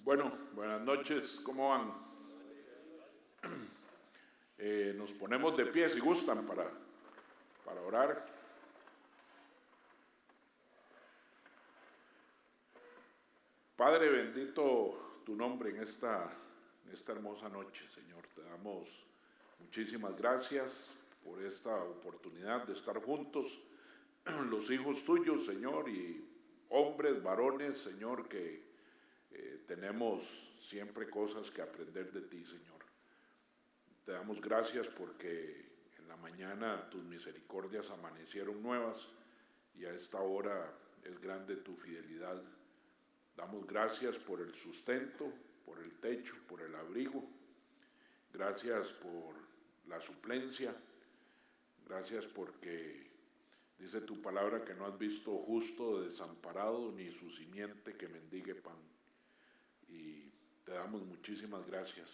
Bueno, buenas noches, ¿cómo van? Nos ponemos de pie si gustan para orar. Padre, bendito tu nombre en esta hermosa noche, Señor. Te damos muchísimas gracias por esta oportunidad de estar juntos, los hijos tuyos, Señor, y hombres, varones, Señor, que tenemos siempre cosas que aprender de ti, Señor. Te damos gracias porque en la mañana tus misericordias amanecieron nuevas y a esta hora es grande tu fidelidad. Damos gracias por el sustento, por el techo, por el abrigo. Gracias por la suplencia. Gracias porque dice tu palabra que no has visto justo desamparado ni su simiente que mendigue pan. Y te damos muchísimas gracias.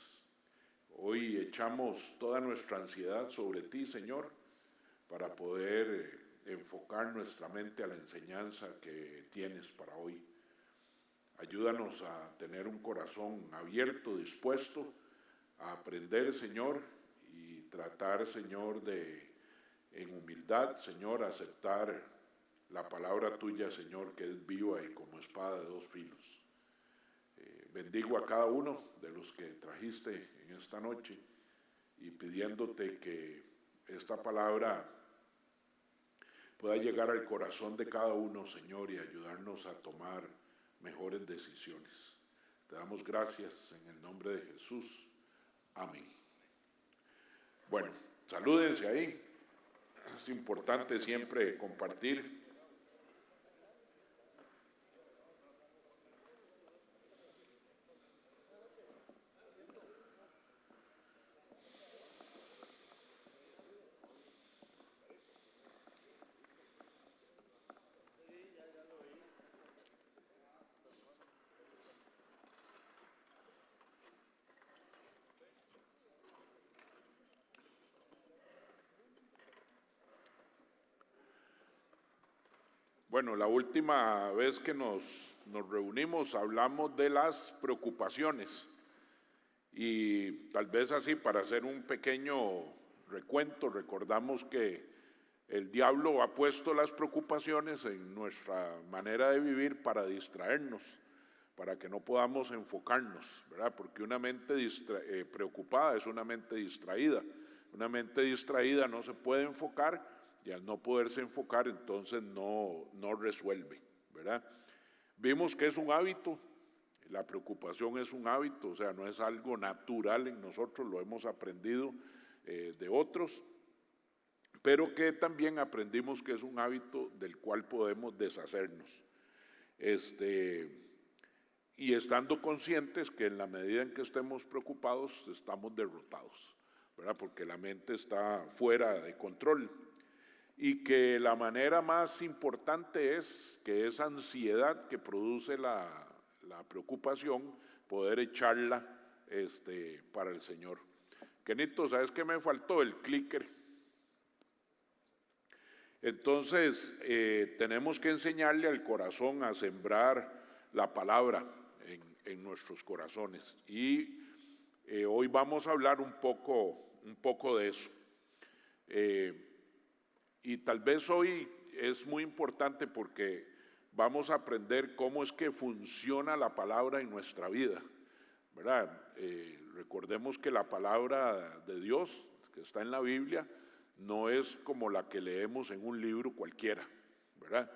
Hoy echamos toda nuestra ansiedad sobre ti, Señor, para poder enfocar nuestra mente a la enseñanza que tienes para hoy. Ayúdanos a tener un corazón abierto, dispuesto a aprender, Señor, y tratar, Señor, en humildad, Señor, aceptar la palabra tuya, Señor, que es viva y como espada de dos filos. Bendigo a cada uno de los que trajiste en esta noche y pidiéndote que esta palabra pueda llegar al corazón de cada uno, Señor, y ayudarnos a tomar mejores decisiones. Te damos gracias en el nombre de Jesús. Amén. Bueno, salúdense ahí. Es importante siempre compartir. Bueno, la última vez que nos reunimos hablamos de las preocupaciones y tal vez así para hacer un pequeño recuento, recordamos que el diablo ha puesto las preocupaciones en nuestra manera de vivir para distraernos, para que no podamos enfocarnos, ¿verdad? Porque una mente preocupada es una mente distraída. Una mente distraída no se puede enfocar y al no poderse enfocar entonces no resuelve, ¿verdad? Vimos que es un hábito, la preocupación es un hábito, o sea, no es algo natural en nosotros, lo hemos aprendido de otros, pero que también aprendimos que es un hábito del cual podemos deshacernos. Y estando conscientes que en la medida en que estemos preocupados, estamos derrotados, ¿verdad? Porque la mente está fuera de control. Y que la manera más importante es que esa ansiedad que produce la preocupación, poder echarla para el Señor. Kenito, ¿sabes qué me faltó? El clicker. Entonces, tenemos que enseñarle al corazón a sembrar la palabra en nuestros corazones. Y hoy vamos a hablar un poco de eso. Y tal vez hoy es muy importante porque vamos a aprender cómo es que funciona la palabra en nuestra vida, ¿verdad? Recordemos que la palabra de Dios que está en la Biblia no es como la que leemos en un libro cualquiera, ¿verdad?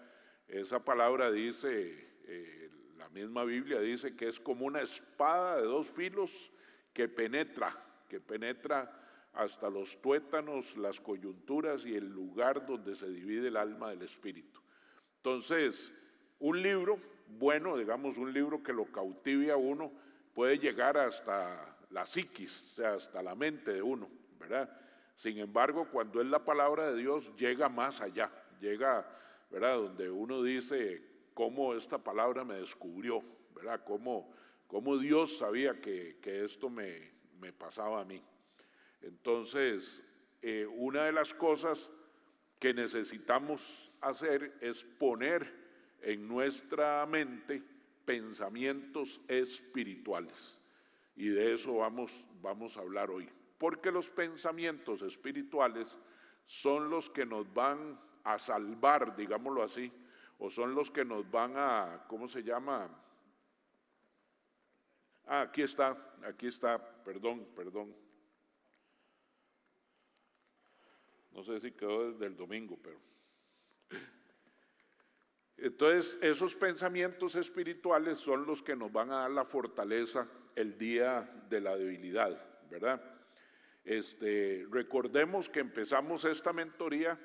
Esa palabra dice, la misma Biblia dice que es como una espada de dos filos que penetra hasta los tuétanos, las coyunturas y el lugar donde se divide el alma del espíritu. Entonces, un libro bueno, digamos un libro que lo cautive a uno, puede llegar hasta la psiquis, o sea, hasta la mente de uno, ¿verdad? Sin embargo, cuando es la palabra de Dios, llega más allá, llega, ¿verdad? Donde uno dice cómo esta palabra me descubrió, ¿verdad? Cómo Dios sabía que esto me pasaba a mí. Entonces, una de las cosas que necesitamos hacer es poner en nuestra mente pensamientos espirituales. Y de eso vamos a hablar hoy. Porque los pensamientos espirituales son los que nos van a salvar, digámoslo así, o son los que nos van a, ¿cómo se llama? Aquí está, perdón. No sé si quedó desde el domingo, pero... Entonces, esos pensamientos espirituales son los que nos van a dar la fortaleza el día de la debilidad, ¿verdad? Recordemos que empezamos esta mentoría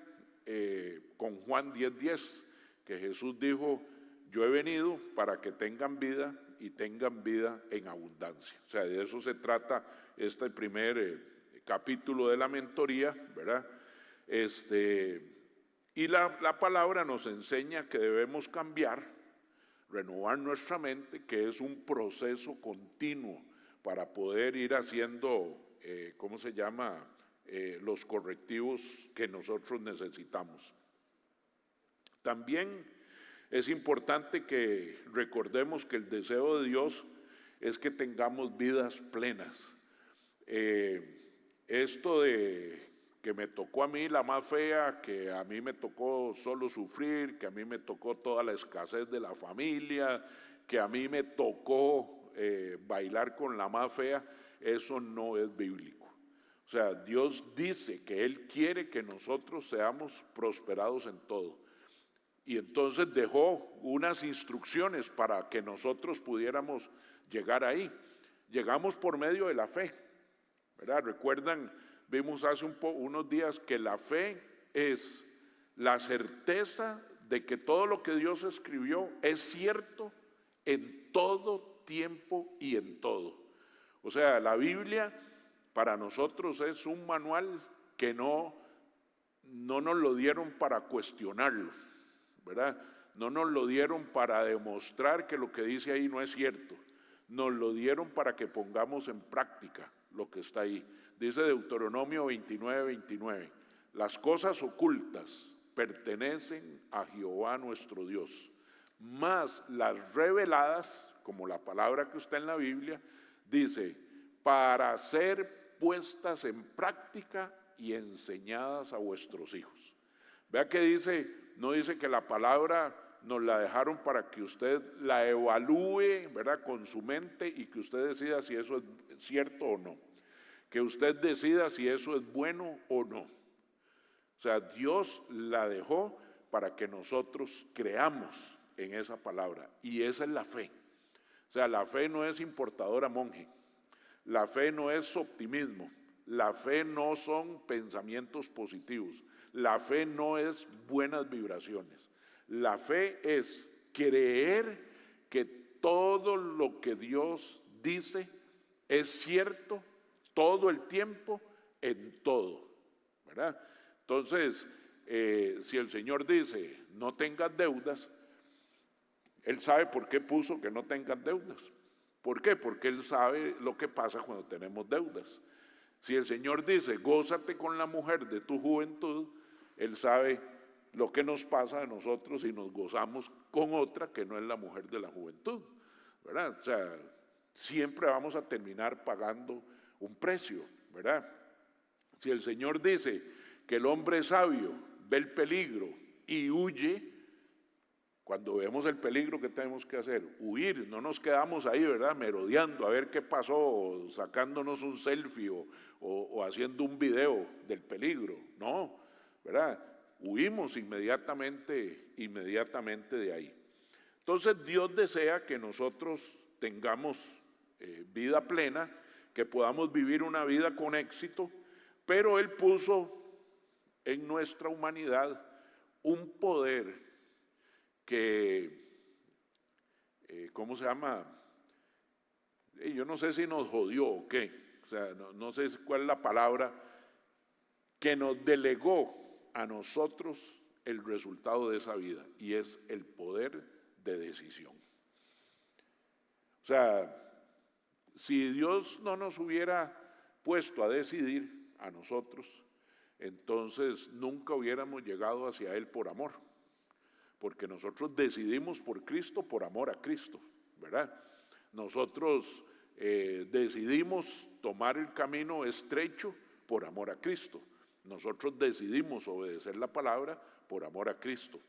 con Juan 10:10, que Jesús dijo, yo he venido para que tengan vida y tengan vida en abundancia. O sea, de eso se trata este primer capítulo de la mentoría, ¿verdad? Y la palabra nos enseña que debemos cambiar, renovar nuestra mente, que es un proceso continuo para poder ir haciendo, los correctivos que nosotros necesitamos. También es importante que recordemos que el deseo de Dios es que tengamos vidas plenas. Esto de que me tocó a mí la más fea, que a mí me tocó solo sufrir, que a mí me tocó toda la escasez de la familia, que a mí me tocó bailar con la más fea, eso no es bíblico. O sea, Dios dice que Él quiere que nosotros seamos prosperados en todo. Y entonces dejó unas instrucciones para que nosotros pudiéramos llegar ahí. Llegamos por medio de la fe, ¿verdad? Recuerdan, vimos hace unos días que la fe es la certeza de que todo lo que Dios escribió es cierto en todo tiempo y en todo. O sea, la Biblia para nosotros es un manual que no nos lo dieron para cuestionarlo, ¿verdad? No nos lo dieron para demostrar que lo que dice ahí no es cierto. Nos lo dieron para que pongamos en práctica lo que está ahí. Dice Deuteronomio 29:29, las cosas ocultas pertenecen a Jehová nuestro Dios, mas las reveladas, como la palabra que está en la Biblia, dice, para ser puestas en práctica y enseñadas a vuestros hijos. Vea que dice, no dice que la palabra nos la dejaron para que usted la evalúe, ¿verdad?, con su mente y que usted decida si eso es cierto o no. Que usted decida si eso es bueno o no. O sea, Dios la dejó para que nosotros creamos en esa palabra. Y esa es la fe. O sea, la fe no es importadora monje. La fe no es optimismo. La fe no son pensamientos positivos. La fe no es buenas vibraciones. La fe es creer que todo lo que Dios dice es cierto todo el tiempo, en todo, ¿verdad? Entonces, si el Señor dice, no tengas deudas, Él sabe por qué puso que no tengas deudas. ¿Por qué? Porque Él sabe lo que pasa cuando tenemos deudas. Si el Señor dice, gózate con la mujer de tu juventud, Él sabe lo que nos pasa a nosotros si nos gozamos con otra que no es la mujer de la juventud, ¿verdad? O sea, siempre vamos a terminar pagando un precio, ¿verdad? Si el Señor dice que el hombre sabio ve el peligro y huye, cuando vemos el peligro, ¿qué tenemos que hacer? Huir, no nos quedamos ahí, ¿verdad?, merodeando a ver qué pasó, o sacándonos un selfie o haciendo un video del peligro, no, ¿verdad? Huimos inmediatamente de ahí. Entonces Dios desea que nosotros tengamos vida plena, que podamos vivir una vida con éxito, pero Él puso en nuestra humanidad un poder que, yo no sé si nos jodió o qué, o sea, no sé cuál es la palabra, que nos delegó a nosotros el resultado de esa vida, y es el poder de decisión. O sea, si Dios no nos hubiera puesto a decidir a nosotros, entonces nunca hubiéramos llegado hacia Él por amor, porque nosotros decidimos por Cristo, por amor a Cristo, ¿verdad? Nosotros decidimos tomar el camino estrecho por amor a Cristo. Nosotros decidimos obedecer la palabra por amor a Cristo.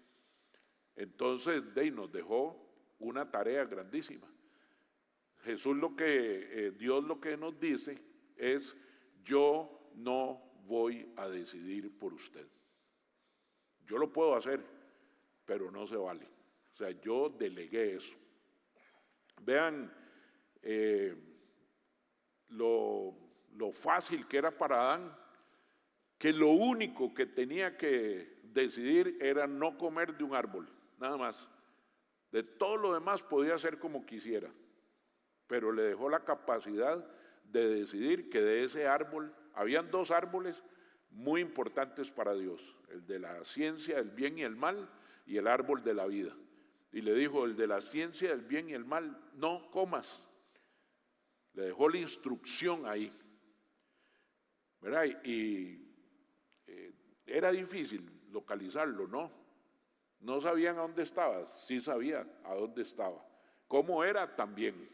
Entonces, nos dejó una tarea grandísima. Dios lo que nos dice es: yo no voy a decidir por usted. Yo lo puedo hacer, pero no se vale. O sea, yo delegué eso. Vean lo fácil que era para Adán, que lo único que tenía que decidir era no comer de un árbol, nada más. De todo lo demás podía hacer como quisiera, pero le dejó la capacidad de decidir que de ese árbol, habían dos árboles muy importantes para Dios: el de la ciencia del bien y el mal, y el árbol de la vida. Y le dijo: el de la ciencia del bien y el mal, no comas. Le dejó la instrucción ahí, ¿verdad? Era difícil localizarlo, ¿no? No sabían a dónde estaba, sí sabía a dónde estaba. ¿Cómo era? También.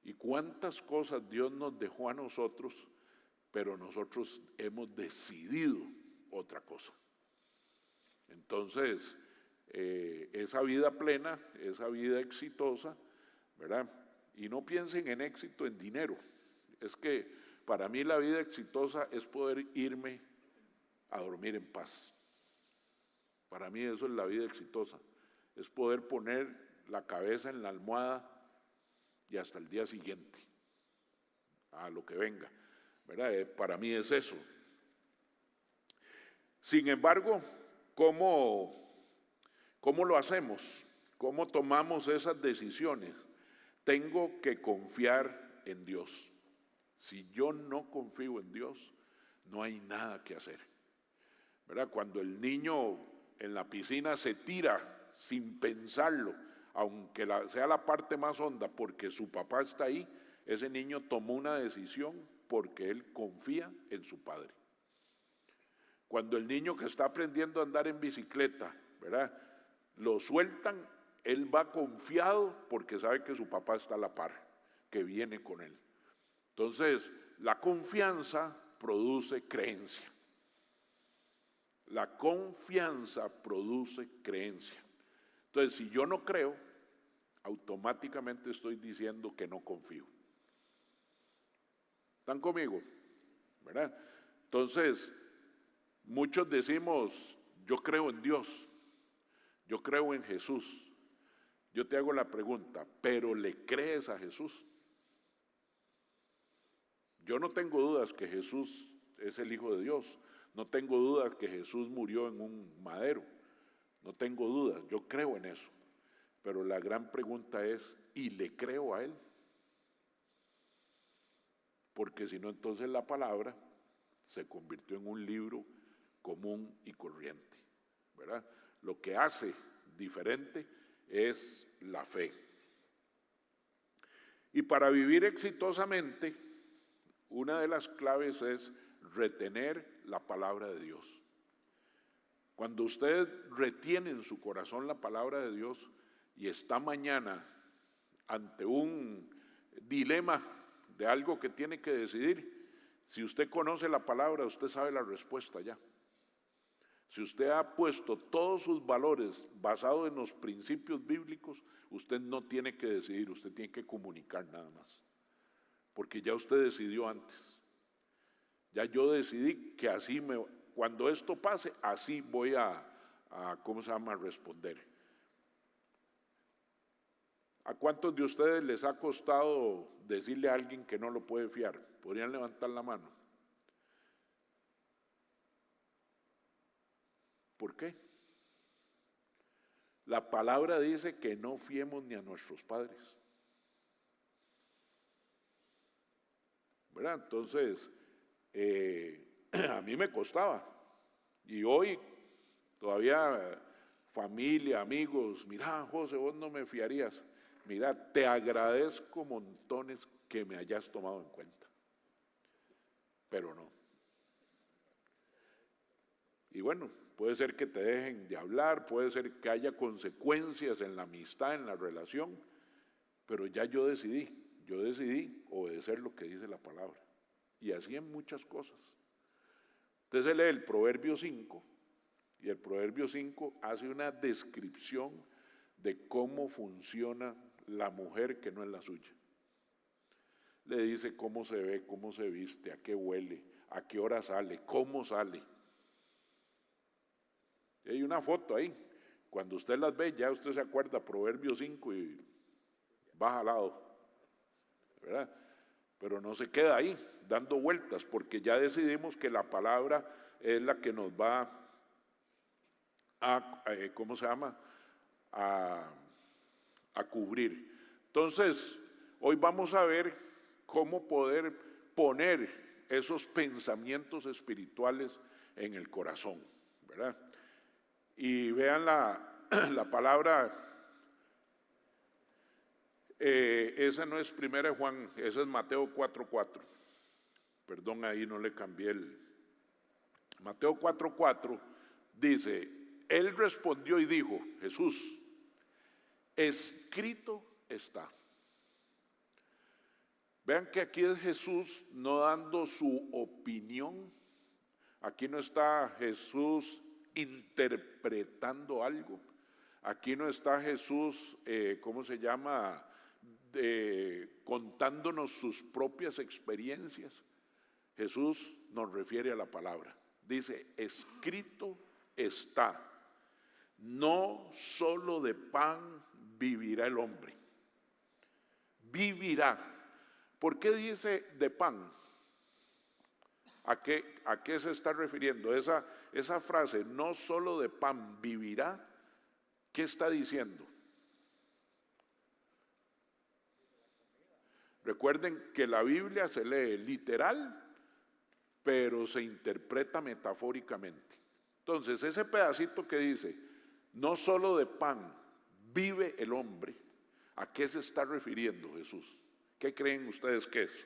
Y cuántas cosas Dios nos dejó a nosotros, pero nosotros hemos decidido otra cosa. Entonces, esa vida plena, esa vida exitosa, ¿verdad? Y no piensen en éxito en dinero. Es que para mí la vida exitosa es poder irme a dormir en paz. Para mí eso es la vida exitosa, es poder poner la cabeza en la almohada y hasta el día siguiente, a lo que venga, ¿verdad? Para mí es eso. Sin embargo, ¿cómo lo hacemos? ¿Cómo tomamos esas decisiones? Tengo que confiar en Dios. Si yo no confío en Dios, no hay nada que hacer, ¿verdad? Cuando el niño en la piscina se tira sin pensarlo, aunque sea la parte más honda, porque su papá está ahí, ese niño tomó una decisión porque él confía en su padre. Cuando el niño que está aprendiendo a andar en bicicleta, ¿verdad?, lo sueltan, él va confiado porque sabe que su papá está a la par, que viene con él. Entonces, la confianza produce creencia. La confianza produce creencia. Entonces, si yo no creo, automáticamente estoy diciendo que no confío. ¿Están conmigo? ¿Verdad? Entonces, muchos decimos: yo creo en Dios, yo creo en Jesús. Yo te hago la pregunta: ¿pero le crees a Jesús? Yo no tengo dudas que Jesús es el Hijo de Dios. No tengo dudas que Jesús murió en un madero. No tengo dudas, yo creo en eso. Pero la gran pregunta es: ¿y le creo a Él? Porque si no, entonces la palabra se convirtió en un libro común y corriente, ¿verdad? Lo que hace diferente es la fe. Y para vivir exitosamente, una de las claves es retener la palabra de Dios. Cuando usted retiene en su corazón la palabra de Dios y está mañana ante un dilema de algo que tiene que decidir, si usted conoce la palabra, usted sabe la respuesta ya. Si usted ha puesto todos sus valores basados en los principios bíblicos, usted no tiene que decidir, usted tiene que comunicar nada más. Porque ya usted decidió antes. Ya yo decidí que así cuando esto pase, así voy a responder. ¿A cuántos de ustedes les ha costado decirle a alguien que no lo puede fiar? ¿Podrían levantar la mano? ¿Por qué? La palabra dice que no fiemos ni a nuestros padres, ¿verdad? Entonces, a mí me costaba. Y hoy todavía familia, amigos: mira, José, vos no me fiarías. Mira, te agradezco montones que me hayas tomado en cuenta, pero no. Y bueno, puede ser que te dejen de hablar, puede ser que haya consecuencias en la amistad, en la relación, pero ya yo decidí obedecer lo que dice la palabra. Y así en muchas cosas. Entonces se lee el Proverbio 5, y el Proverbio 5 hace una descripción de cómo funciona la mujer que no es la suya. Le dice cómo se ve, cómo se viste, a qué huele, a qué hora sale, cómo sale. Y hay una foto ahí. Cuando usted las ve, ya usted se acuerda, Proverbio 5 y baja al lado, ¿verdad? Pero no se queda ahí, dando vueltas, porque ya decidimos que la palabra es la que nos va a cubrir. Entonces, hoy vamos a ver cómo poder poner esos pensamientos espirituales en el corazón, ¿verdad? Y vean la palabra, esa no es 1 Juan, esa es Mateo 4:4. Perdón, ahí no le cambié Mateo 4:4 dice, él respondió y dijo, Jesús, escrito está. Vean que aquí es Jesús no dando su opinión, aquí no está Jesús interpretando algo, aquí no está Jesús, contándonos sus propias experiencias. Jesús nos refiere a la palabra, dice, escrito está, no solo de pan vivirá el hombre, vivirá. ¿Por qué dice de pan? ¿A qué se está refiriendo? Esa frase, no solo de pan vivirá, ¿qué está diciendo? Recuerden que la Biblia se lee literal, pero se interpreta metafóricamente. Entonces, ese pedacito que dice, no solo de pan vive el hombre, ¿a qué se está refiriendo Jesús? ¿Qué creen ustedes que es?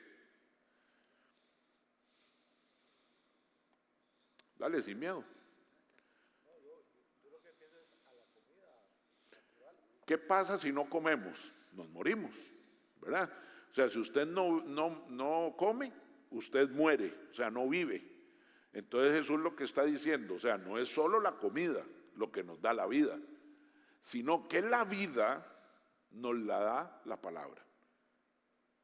Dale, sin miedo. ¿Qué pasa si no comemos? Nos morimos, ¿verdad? O sea, si usted no come, usted muere, o sea, no vive. Entonces Jesús lo que está diciendo, o sea, no es solo la comida lo que nos da la vida, sino que la vida nos la da la palabra.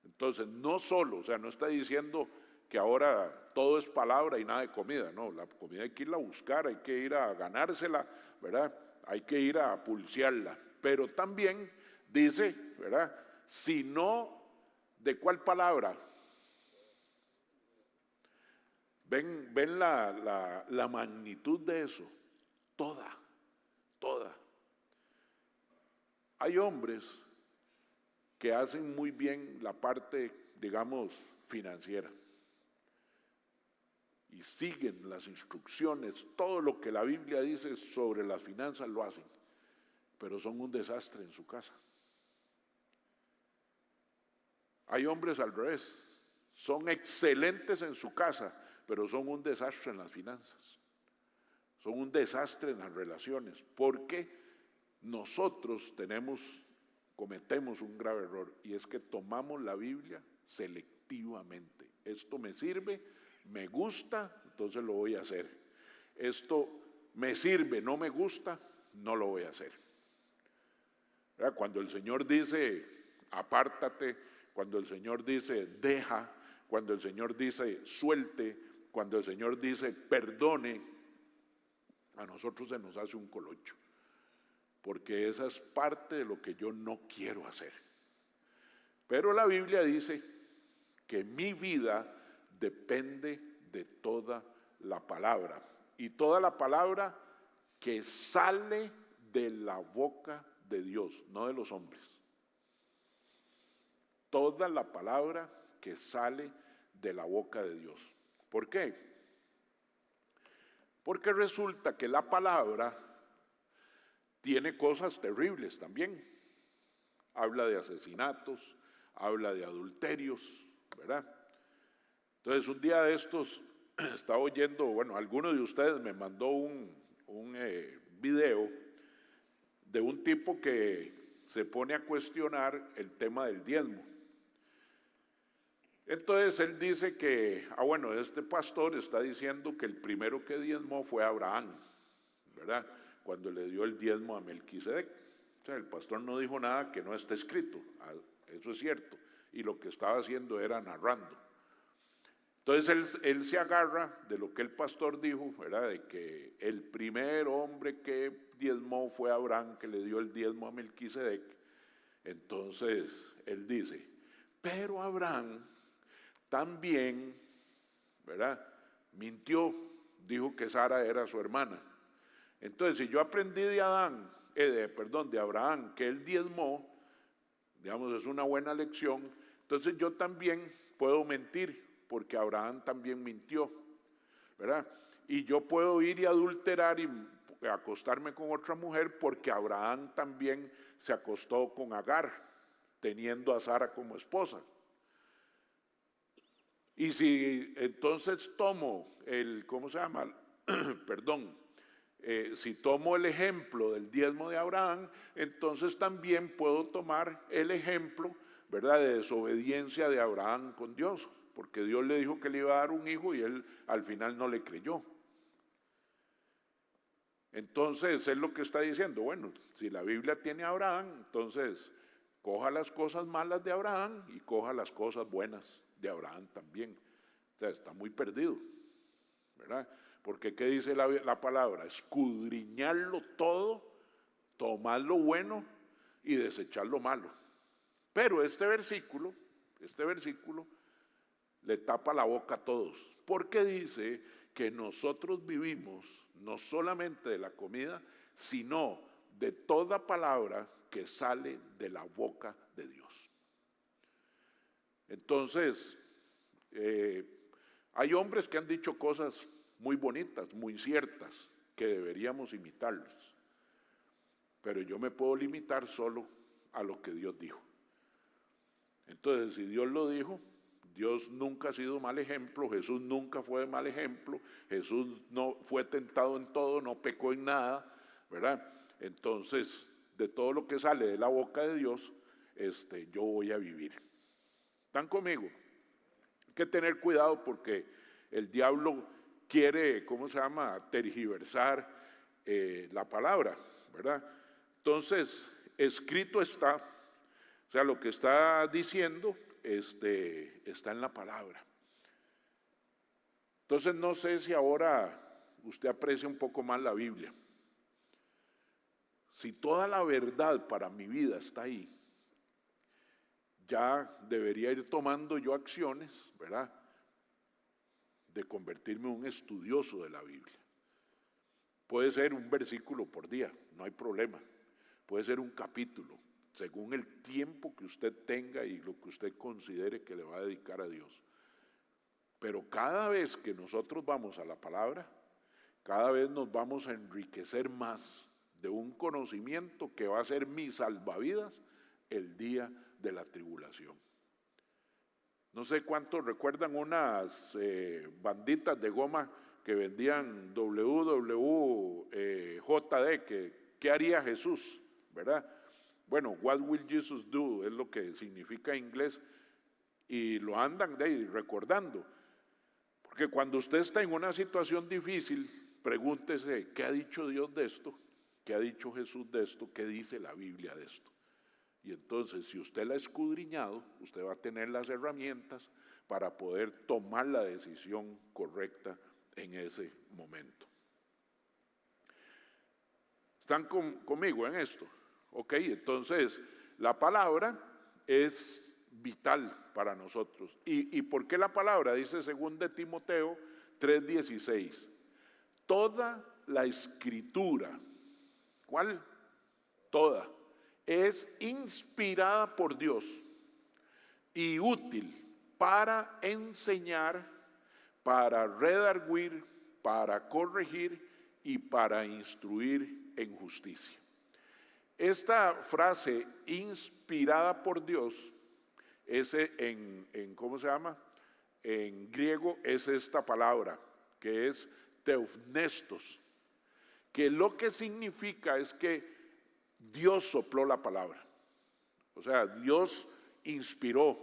Entonces, no solo, o sea, no está diciendo que ahora todo es palabra y nada de comida, no, la comida hay que irla a buscar, hay que ir a ganársela, ¿verdad? Hay que ir a pulsearla, pero también dice, ¿verdad? Si no, ¿de cuál palabra? ¿Ven la magnitud de eso? Toda. Hay hombres que hacen muy bien la parte, digamos, financiera. Y siguen las instrucciones, todo lo que la Biblia dice sobre las finanzas lo hacen, pero son un desastre en su casa. Hay hombres al revés, son excelentes en su casa, pero son un desastre en las finanzas. Son un desastre en las relaciones, porque nosotros cometemos un grave error, y es que tomamos la Biblia selectivamente. Esto me sirve, me gusta, entonces lo voy a hacer. Esto me sirve, no me gusta, no lo voy a hacer. ¿Verdad? Cuando el Señor dice, apártate, cuando el Señor dice, deja, cuando el Señor dice, suelte, cuando el Señor dice, perdone, a nosotros se nos hace un colocho, porque esa es parte de lo que yo no quiero hacer. Pero la Biblia dice que mi vida depende de toda la palabra, y toda la palabra que sale de la boca de Dios, no de los hombres. Toda la palabra que sale de la boca de Dios. ¿Por qué? Porque resulta que la palabra tiene cosas terribles también. Habla de asesinatos, habla de adulterios, ¿verdad? Entonces un día de estos estaba oyendo, bueno, alguno de ustedes me mandó video de un tipo que se pone a cuestionar el tema del diezmo. Entonces él dice que, bueno, este pastor está diciendo que el primero que diezmó fue Abraham, ¿verdad? Cuando le dio el diezmo a Melquisedec. O sea, el pastor no dijo nada que no esté escrito, eso es cierto, y lo que estaba haciendo era narrando. Entonces él se agarra de lo que el pastor dijo, ¿verdad? De que el primer hombre que diezmó fue Abraham, que le dio el diezmo a Melquisedec. Entonces él dice, pero Abraham también, ¿verdad?, mintió, dijo que Sara era su hermana. Entonces, si yo aprendí de de Abraham, que él diezmó, digamos, es una buena lección, entonces yo también puedo mentir, porque Abraham también mintió, ¿verdad? Y yo puedo ir y adulterar y acostarme con otra mujer, porque Abraham también se acostó con Agar, teniendo a Sara como esposa. Y si entonces tomo si tomo el ejemplo del diezmo de Abraham, entonces también puedo tomar el ejemplo, ¿verdad?, de desobediencia de Abraham con Dios, porque Dios le dijo que le iba a dar un hijo y él al final no le creyó. Entonces es lo que está diciendo, bueno, si la Biblia tiene a Abraham, entonces coja las cosas malas de Abraham y coja las cosas buenas de Abraham también. O sea, está muy perdido, ¿verdad? Porque ¿qué dice la palabra? Escudriñarlo todo, tomar lo bueno y desechar lo malo. Pero este versículo le tapa la boca a todos, porque dice que nosotros vivimos no solamente de la comida, sino de toda palabra que sale de la boca de Dios. Entonces, hay hombres que han dicho cosas muy bonitas, muy ciertas, que deberíamos imitarlos. Pero yo me puedo limitar solo a lo que Dios dijo. Entonces, si Dios lo dijo, Dios nunca ha sido mal ejemplo, Jesús nunca fue mal ejemplo, Jesús no fue tentado en todo, no pecó en nada, ¿verdad? Entonces, de todo lo que sale de la boca de Dios, yo voy a vivir. ¿Están conmigo? Hay que tener cuidado porque el diablo quiere, tergiversar la palabra, ¿verdad? Entonces, escrito está, o sea, lo que está diciendo está en la palabra. Entonces, no sé si ahora usted aprecia un poco más la Biblia. Si toda la verdad para mi vida está ahí, ya debería ir tomando yo acciones, ¿verdad?, de convertirme en un estudioso de la Biblia. Puede ser un versículo por día, no hay problema. Puede ser un capítulo, según el tiempo que usted tenga y lo que usted considere que le va a dedicar a Dios. Pero cada vez que nosotros vamos a la palabra, cada vez nos vamos a enriquecer más de un conocimiento que va a ser mi salvavidas el día de la tribulación. No sé cuántos recuerdan unas banditas de goma que vendían WWJD, ¿qué haría Jesús? ¿Verdad? Bueno, what will Jesus do? Es lo que significa en inglés, y lo andan de ahí recordando. Porque cuando usted está en una situación difícil, pregúntese, ¿qué ha dicho Dios de esto? ¿Qué ha dicho Jesús de esto? ¿Qué dice la Biblia de esto? Y entonces, si usted la ha escudriñado, usted va a tener las herramientas para poder tomar la decisión correcta en ese momento. ¿Están conmigo en esto? Ok, entonces, la palabra es vital para nosotros. ¿Y por qué la palabra? Dice 2 Timoteo 3:16. Toda la escritura, ¿cuál? Toda. Es inspirada por Dios y útil para enseñar, para redarguir, para corregir y para instruir en justicia. Esta frase, inspirada por Dios, en griego es esta palabra, que es teopnestos, que lo que significa es que Dios sopló la palabra. O sea, Dios inspiró,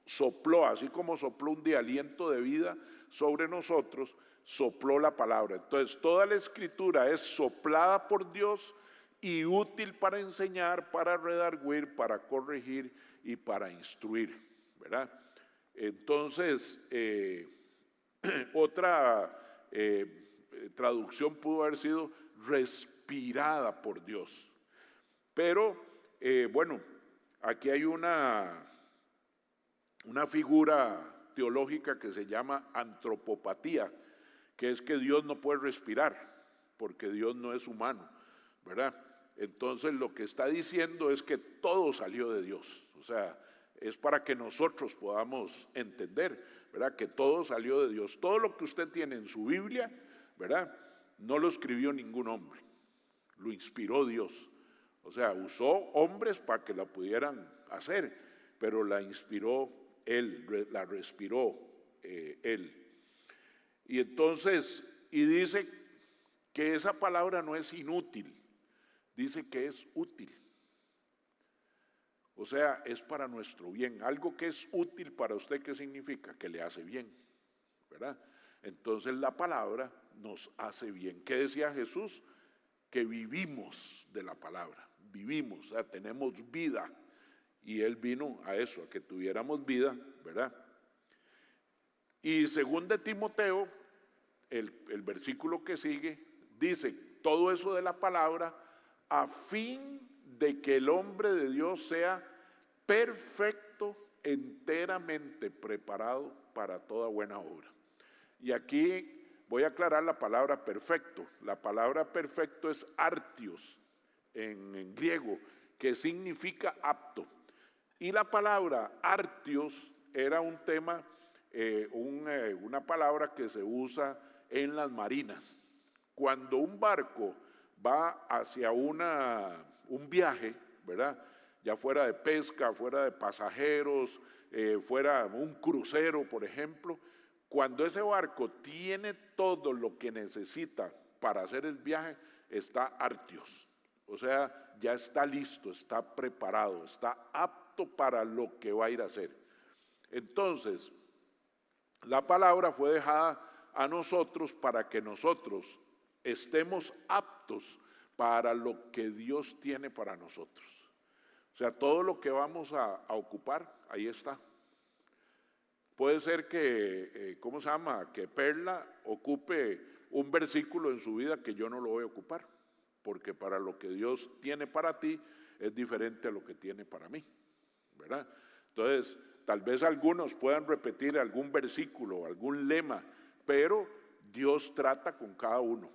sopló, así como sopló un de aliento de vida sobre nosotros, sopló la palabra. Entonces, toda la escritura es soplada por Dios y útil para enseñar, para redarguir, para corregir y para instruir, ¿verdad? Entonces, otra traducción pudo haber sido respirada por Dios. Pero, bueno, aquí hay una figura teológica que se llama antropopatía, que es que Dios no puede respirar, porque Dios no es humano, ¿verdad? Entonces lo que está diciendo es que todo salió de Dios, o sea, es para que nosotros podamos entender, ¿verdad? Que todo salió de Dios. Todo lo que usted tiene en su Biblia, ¿verdad? No lo escribió ningún hombre, lo inspiró Dios. O sea, usó hombres para que la pudieran hacer, pero la inspiró Él, la respiró Él. Y entonces, y dice que esa palabra no es inútil, dice que es útil. O sea, es para nuestro bien. Algo que es útil para usted, ¿qué significa? Que le hace bien, ¿verdad? Entonces la palabra nos hace bien. ¿Qué decía Jesús? Que vivimos de la palabra, vivimos, o sea, tenemos vida. Y Él vino a eso, a que tuviéramos vida, ¿verdad? Y según de Timoteo, el versículo que sigue, dice todo eso de la palabra a fin de que el hombre de Dios sea perfecto, enteramente preparado para toda buena obra. Y aquí voy a aclarar la palabra perfecto. La palabra perfecto es artios en griego, que significa apto. Y la palabra artios era un tema, una palabra que se usa en las marinas. Cuando un barco va hacia un viaje, ¿verdad? Ya fuera de pesca, fuera de pasajeros, fuera un crucero, por ejemplo, cuando ese barco tiene todo lo que necesita para hacer el viaje, está artios. O sea, ya está listo, está preparado, está apto para lo que va a ir a hacer. Entonces, la palabra fue dejada a nosotros para que nosotros estemos aptos para lo que Dios tiene para nosotros. O sea, todo lo que vamos a ocupar, ahí está. Puede ser que, ¿cómo se llama? Que Perla ocupe un versículo en su vida que yo no lo voy a ocupar, porque para lo que Dios tiene para ti es diferente a lo que tiene para mí, ¿verdad? Entonces, tal vez algunos puedan repetir algún versículo, algún lema, pero Dios trata con cada uno,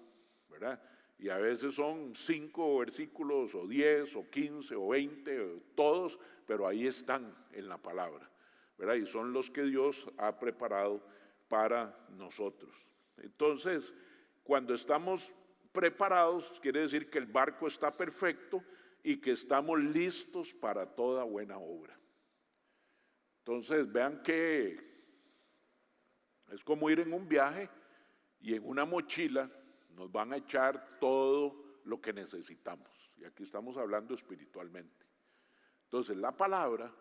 ¿verdad? Y a veces son 5 versículos, o 10, o 15, o 20, todos, pero ahí están en la palabra, ¿verdad? Y son los que Dios ha preparado para nosotros. Entonces, cuando estamos preparados, quiere decir que el barco está perfecto y que estamos listos para toda buena obra. Entonces, vean que es como ir en un viaje y en una mochila nos van a echar todo lo que necesitamos. Y aquí estamos hablando espiritualmente. Entonces, la palabra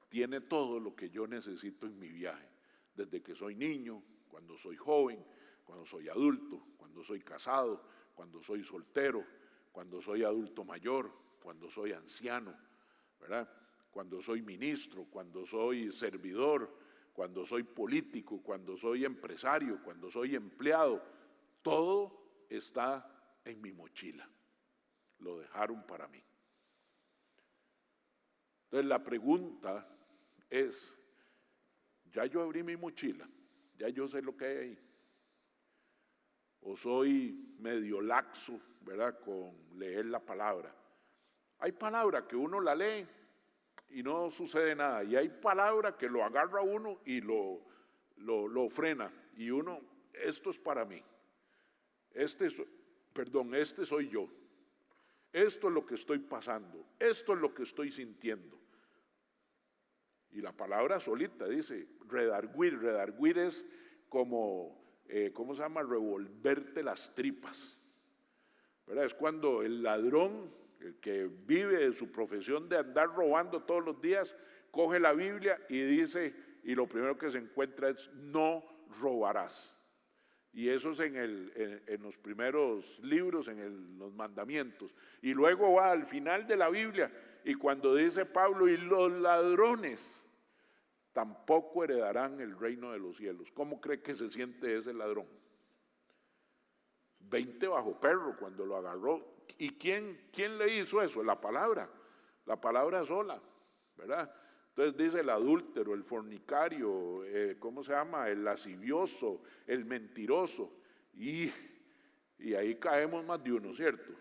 tiene todo lo que yo necesito en mi viaje, desde que soy niño, cuando soy joven, cuando soy adulto, cuando soy casado, cuando soy soltero, cuando soy adulto mayor, cuando soy anciano, ¿verdad? Cuando soy ministro, cuando soy servidor, cuando soy político, cuando soy empresario, cuando soy empleado, todo está en mi mochila. Lo dejaron para mí. Entonces la pregunta es, ya yo abrí mi mochila, ya yo sé lo que hay ahí. O soy medio laxo, ¿verdad?, con leer la palabra. Hay palabra que uno la lee y no sucede nada. Y hay palabra que lo agarra uno y lo frena. Y uno, esto es para mí. Este soy yo. Esto es lo que estoy pasando. Esto es lo que estoy sintiendo. Y la palabra solita dice, redarguir. Redarguir es como, ¿cómo se llama? Revolverte las tripas. ¿verdad? Es cuando el ladrón, el que vive de su profesión de andar robando todos los días, coge la Biblia y dice, y lo primero que se encuentra es, no robarás. Y eso es en los primeros libros, los mandamientos. Y luego va al final de la Biblia, y cuando dice Pablo, y los ladrones tampoco heredarán el reino de los cielos. ¿Cómo cree que se siente ese ladrón? 20 bajo perro cuando lo agarró. ¿Y quién le hizo eso? La palabra sola, ¿verdad? Entonces dice el adúltero, el fornicario, ¿cómo se llama? El lascivioso, el mentiroso. Y ahí caemos más de uno, ¿cierto?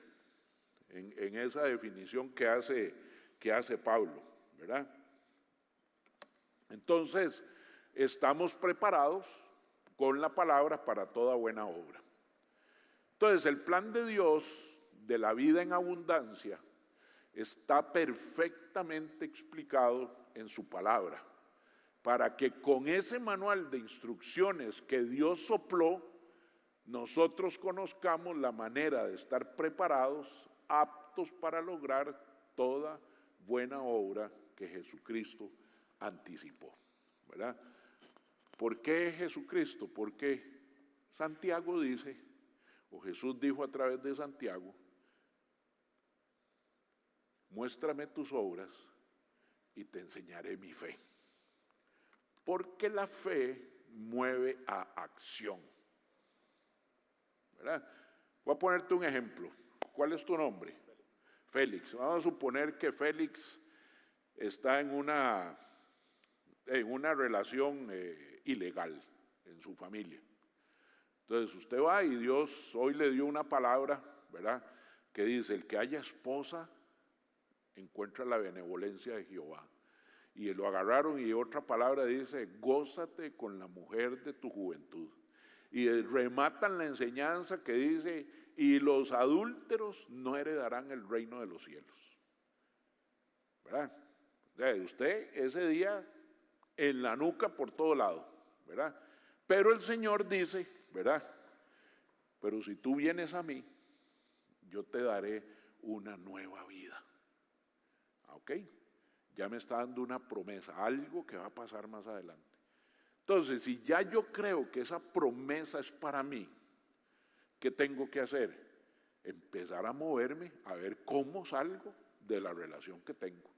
En esa definición que hace Pablo, ¿verdad? Entonces, estamos preparados con la palabra para toda buena obra. Entonces, el plan de Dios de la vida en abundancia está perfectamente explicado en su palabra, para que con ese manual de instrucciones que Dios sopló, nosotros conozcamos la manera de estar preparados, aptos para lograr toda buena obra que Jesucristo anticipó, ¿verdad? ¿Por qué Jesucristo? Porque Santiago dice, o Jesús dijo a través de Santiago, muéstrame tus obras y te enseñaré mi fe. Porque la fe mueve a acción, ¿verdad? Voy a ponerte un ejemplo. ¿Cuál es tu nombre? Félix. Vamos a suponer que Félix está en una relación ilegal en su familia. Entonces usted va y Dios hoy le dio una palabra, ¿verdad? Que dice, el que haya esposa encuentra la benevolencia de Jehová. Y lo agarraron y otra palabra dice, gózate con la mujer de tu juventud. Y rematan la enseñanza que dice, y los adúlteros no heredarán el reino de los cielos. ¿Verdad? O sea, usted ese día en la nuca por todo lado, ¿verdad? Pero el Señor dice, ¿verdad? Pero si tú vienes a mí, yo te daré una nueva vida. ¿Ok? Ya me está dando una promesa, algo que va a pasar más adelante. Entonces, si ya yo creo que esa promesa es para mí, ¿qué tengo que hacer? Empezar a moverme, a ver cómo salgo de la relación que tengo.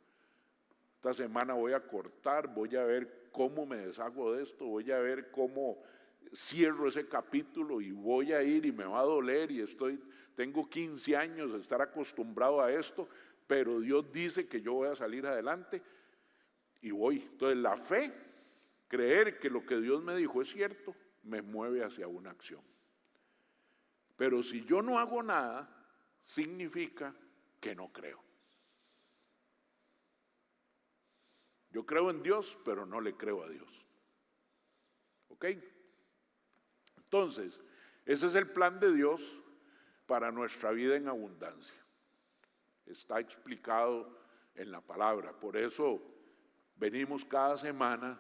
Esta semana voy a cortar, voy a ver cómo me deshago de esto, voy a ver cómo cierro ese capítulo y voy a ir y me va a doler y tengo 15 años de estar acostumbrado a esto, pero Dios dice que yo voy a salir adelante y voy. Entonces la fe, creer que lo que Dios me dijo es cierto, me mueve hacia una acción. Pero si yo no hago nada, significa que no creo. Yo creo en Dios, pero no le creo a Dios. ¿Ok? Entonces, ese es el plan de Dios para nuestra vida en abundancia. Está explicado en la palabra. Por eso venimos cada semana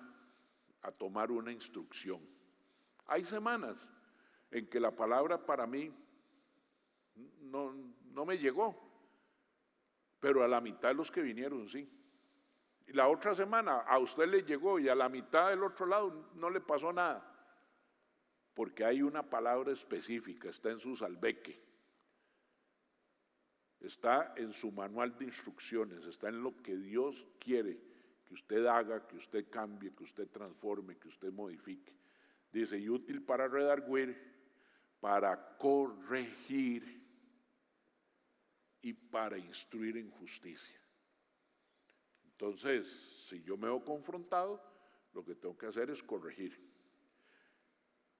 a tomar una instrucción. Hay semanas en que la palabra para mí no me llegó, pero a la mitad de los que vinieron sí. Y la otra semana a usted le llegó y a la mitad del otro lado no le pasó nada, porque hay una palabra específica, está en su salveque, está en su manual de instrucciones, está en lo que Dios quiere que usted haga, que usted cambie, que usted transforme, que usted modifique. Dice, y útil para redarguir, para corregir y para instruir en justicia. Entonces, si yo me veo confrontado, lo que tengo que hacer es corregir.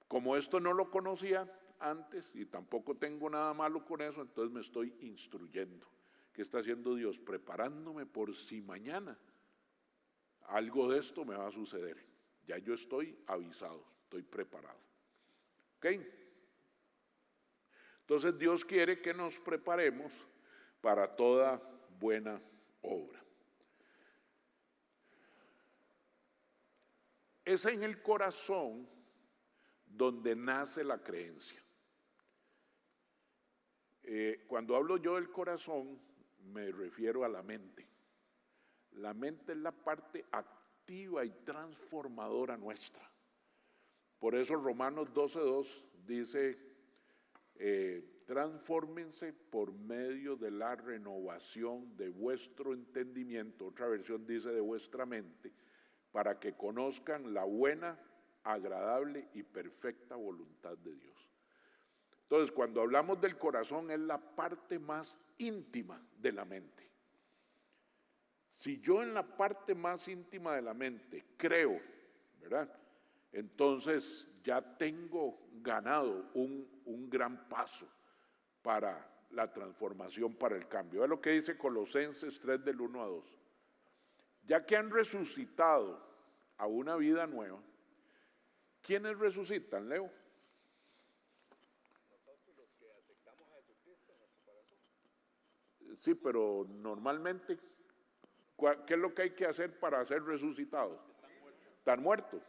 Como esto no lo conocía antes y tampoco tengo nada malo con eso, entonces me estoy instruyendo. ¿Qué está haciendo Dios? Preparándome por si mañana algo de esto me va a suceder. Ya yo estoy avisado, estoy preparado. ¿Ok? Entonces Dios quiere que nos preparemos para toda buena obra. Es en el corazón donde nace la creencia. Cuando hablo yo del corazón, me refiero a la mente. La mente es la parte activa y transformadora nuestra. Por eso Romanos 12:2 dice, transfórmense por medio de la renovación de vuestro entendimiento, otra versión dice de vuestra mente, para que conozcan la buena, agradable y perfecta voluntad de Dios. Entonces, cuando hablamos del corazón, es la parte más íntima de la mente. Si yo en la parte más íntima de la mente creo, ¿verdad?, entonces ya tengo ganado un gran paso para la transformación, para el cambio. Es lo que dice Colosenses 3 del 1 a 2. Ya que han resucitado a una vida nueva, ¿quiénes resucitan, Leo? Nosotros los que aceptamos a Jesucristo en nuestro corazón. Sí, pero normalmente, ¿qué es lo que hay que hacer para ser resucitados? Están muertos,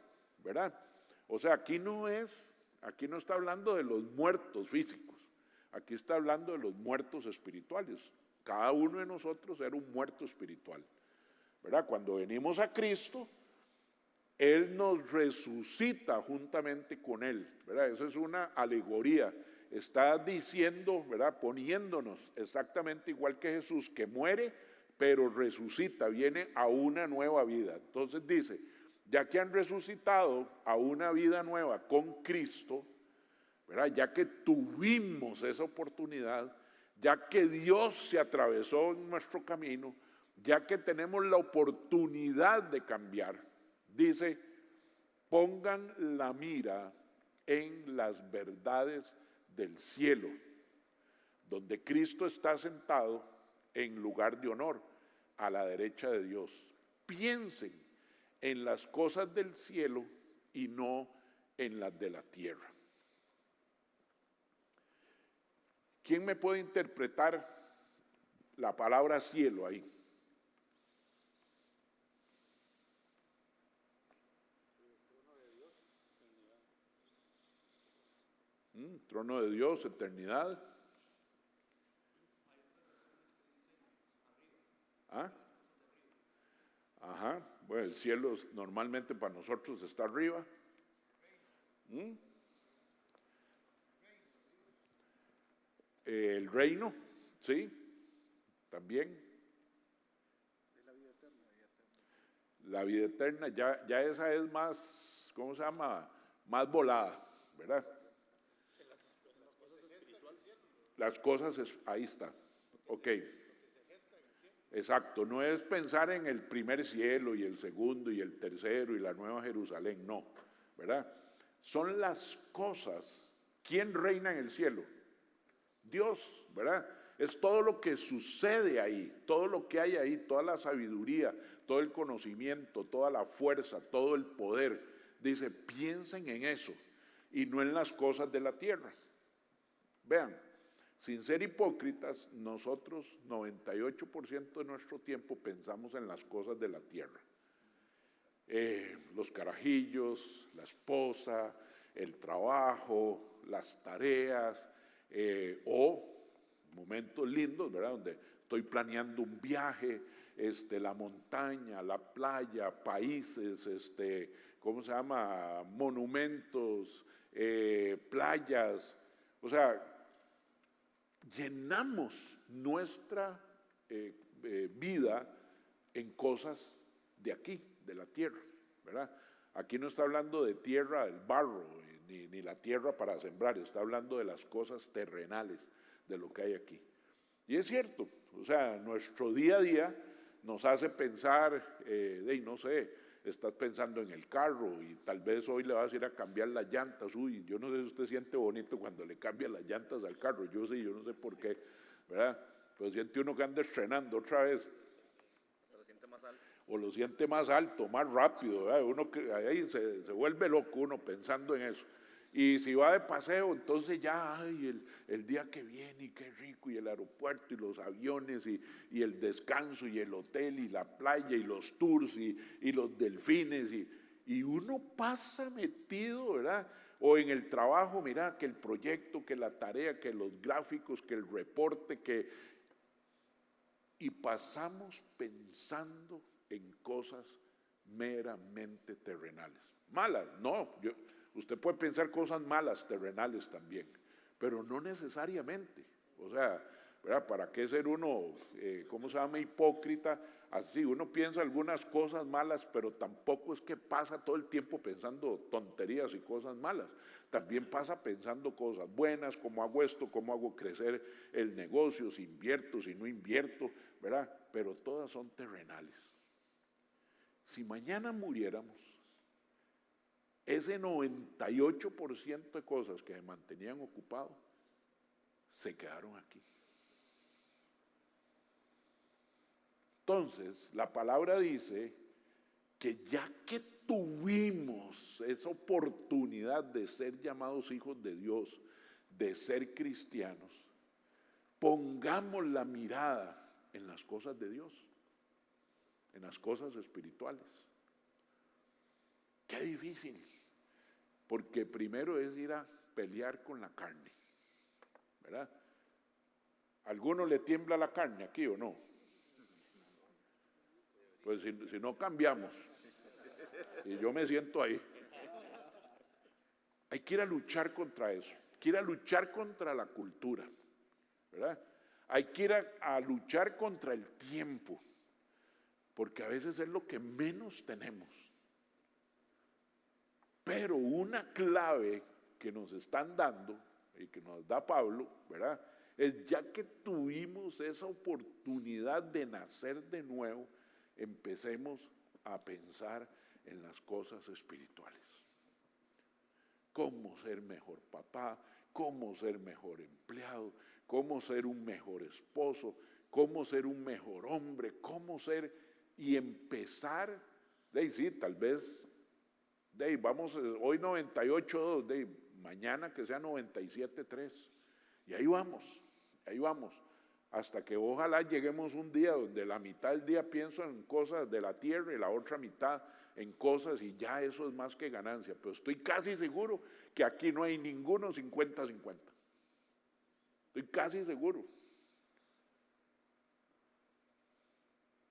¿verdad? O sea, aquí no está hablando de los muertos físicos, aquí está hablando de los muertos espirituales. Cada uno de nosotros era un muerto espiritual, ¿verdad? Cuando venimos a Cristo, Él nos resucita juntamente con Él, ¿verdad? Eso es una alegoría. Está diciendo, ¿verdad?, poniéndonos exactamente igual que Jesús, que muere, pero resucita, viene a una nueva vida. Entonces dice, ya que han resucitado a una vida nueva con Cristo, ¿verdad?, ya que tuvimos esa oportunidad, ya que Dios se atravesó en nuestro camino, ya que tenemos la oportunidad de cambiar, dice, pongan la mira en las verdades del cielo, donde Cristo está sentado en lugar de honor, a la derecha de Dios. Piensen en las cosas del cielo y no en las de la tierra. ¿Quién me puede interpretar la palabra cielo ahí? Trono de Dios, eternidad. ¿Ah? Ajá, bueno, el cielo normalmente para nosotros está arriba. El reino, sí, también. La vida eterna, ya esa es más, ¿cómo se llama? Más volada, ¿verdad? Las cosas, ahí está, ok. Exacto, no es pensar en el primer cielo y el segundo y el tercero y la nueva Jerusalén, no, ¿verdad? Son las cosas. ¿Quién reina en el cielo? Dios, ¿verdad? Es todo lo que sucede ahí, todo lo que hay ahí, toda la sabiduría, todo el conocimiento, toda la fuerza, todo el poder. Dice, piensen en eso y no en las cosas de la tierra. Vean, sin ser hipócritas, nosotros 98% de nuestro tiempo pensamos en las cosas de la tierra. Los carajillos, la esposa, el trabajo, las tareas, o momentos lindos, ¿verdad?, donde estoy planeando un viaje, la montaña, la playa, países, ¿cómo se llama?, monumentos, playas, o sea, llenamos nuestra vida en cosas de aquí, de la tierra, ¿verdad? Aquí no está hablando de tierra, del barro, ni la tierra para sembrar, está hablando de las cosas terrenales, de lo que hay aquí. Y es cierto, o sea, nuestro día a día nos hace pensar, no sé, estás pensando en el carro y tal vez hoy le vas a ir a cambiar las llantas. Uy, yo no sé si usted siente bonito cuando le cambian las llantas al carro, yo sí, yo no sé por qué, ¿verdad? Pero siente uno que anda estrenando otra vez. Lo siente más alto. O lo siente más alto, más rápido, ¿verdad? Uno que ahí se vuelve loco uno pensando en eso. Y si va de paseo, entonces ya, ay, el día que viene, y qué rico, y el aeropuerto, y los aviones, y el descanso, y el hotel, y la playa, y los tours, y los delfines, y uno pasa metido, ¿verdad? O en el trabajo, mira, que el proyecto, que la tarea, que los gráficos, que el reporte, y pasamos pensando en cosas meramente terrenales. Malas, no, usted puede pensar cosas malas, terrenales también, pero no necesariamente. O sea, ¿verdad? ¿Para qué ser uno, cómo se llama, hipócrita? Así, uno piensa algunas cosas malas, pero tampoco es que pasa todo el tiempo pensando tonterías y cosas malas. También pasa pensando cosas buenas, cómo hago esto, cómo hago crecer el negocio, si invierto, si no invierto, ¿verdad? Pero todas son terrenales. Si mañana muriéramos, ese 98% de cosas que me mantenían ocupado se quedaron aquí. Entonces, la palabra dice que ya que tuvimos esa oportunidad de ser llamados hijos de Dios, de ser cristianos, pongamos la mirada en las cosas de Dios, en las cosas espirituales. Qué difícil, porque primero es ir a pelear con la carne, ¿verdad? ¿A alguno le tiembla la carne aquí o no? Pues si no cambiamos, y yo me siento ahí. Hay que ir a luchar contra eso, hay que ir a luchar contra la cultura, ¿verdad? Hay que ir a luchar contra el tiempo, porque a veces es lo que menos tenemos. Pero una clave que nos están dando, y que nos da Pablo, ¿verdad? Es ya que tuvimos esa oportunidad de nacer de nuevo, empecemos a pensar en las cosas espirituales. Cómo ser mejor papá, cómo ser mejor empleado, cómo ser un mejor esposo, cómo ser un mejor hombre, cómo ser, y empezar, sí, tal vez, vamos, hoy 98.2, mañana que sea 97.3, y ahí vamos, hasta que ojalá lleguemos un día donde la mitad del día pienso en cosas de la tierra y la otra mitad en cosas, y ya eso es más que ganancia. Pero estoy casi seguro que aquí no hay ninguno 50-50. Estoy casi seguro.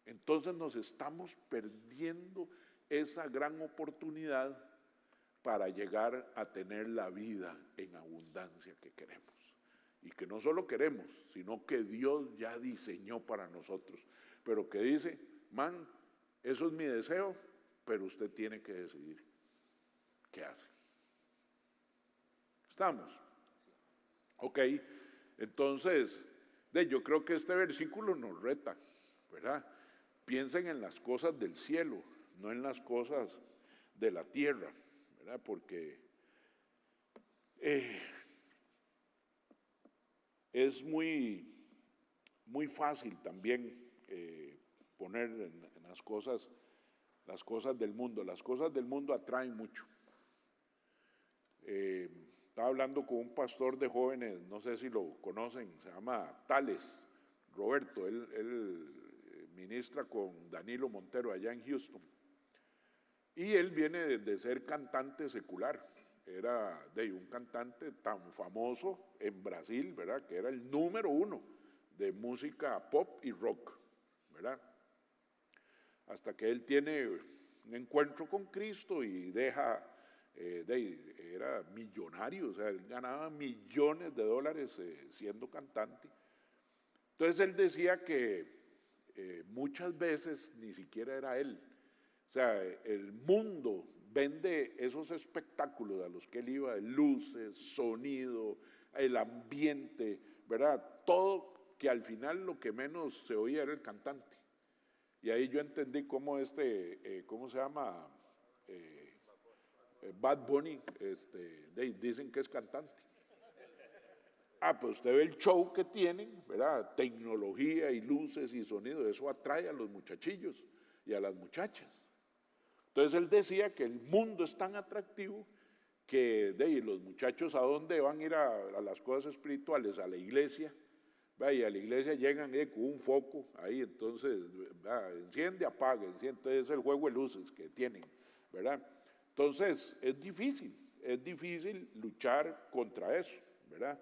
Entonces nos estamos perdiendo esa gran oportunidad para llegar a tener la vida en abundancia que queremos. Y que no solo queremos, sino que Dios ya diseñó para nosotros. Pero que dice, man, eso es mi deseo, pero usted tiene que decidir qué hace. ¿Estamos? Ok, entonces, yo creo que este versículo nos reta, ¿verdad? Piensen en las cosas del cielo, no en las cosas de la tierra, ¿verdad? Porque es muy fácil también poner en las cosas del mundo. Las cosas del mundo atraen mucho. Estaba hablando con un pastor de jóvenes, no sé si lo conocen, se llama Tales, Roberto, él ministra con Danilo Montero allá en Houston. Y él viene de ser cantante secular. Era un cantante tan famoso en Brasil, ¿verdad? Que era el número 1 de música pop y rock, ¿verdad? Hasta que él tiene un encuentro con Cristo y deja, era millonario, o sea, él ganaba millones de dólares siendo cantante. Entonces él decía que muchas veces ni siquiera era él. O sea, el mundo vende esos espectáculos a los que él iba, luces, sonido, el ambiente, ¿verdad? Todo, que al final lo que menos se oía era el cantante. Y ahí yo entendí cómo ¿cómo se llama? Bad Bunny, dicen que es cantante. Pues usted ve el show que tienen, ¿verdad? Tecnología y luces y sonido, eso atrae a los muchachillos y a las muchachas. Entonces él decía que el mundo es tan atractivo que los muchachos, ¿a dónde van a ir a las cosas espirituales? A la iglesia, y a la iglesia llegan con un foco ahí, entonces enciende, apaga, enciende, entonces es el juego de luces que tienen, ¿verdad? Entonces es difícil, es difícil luchar contra eso, ¿verdad?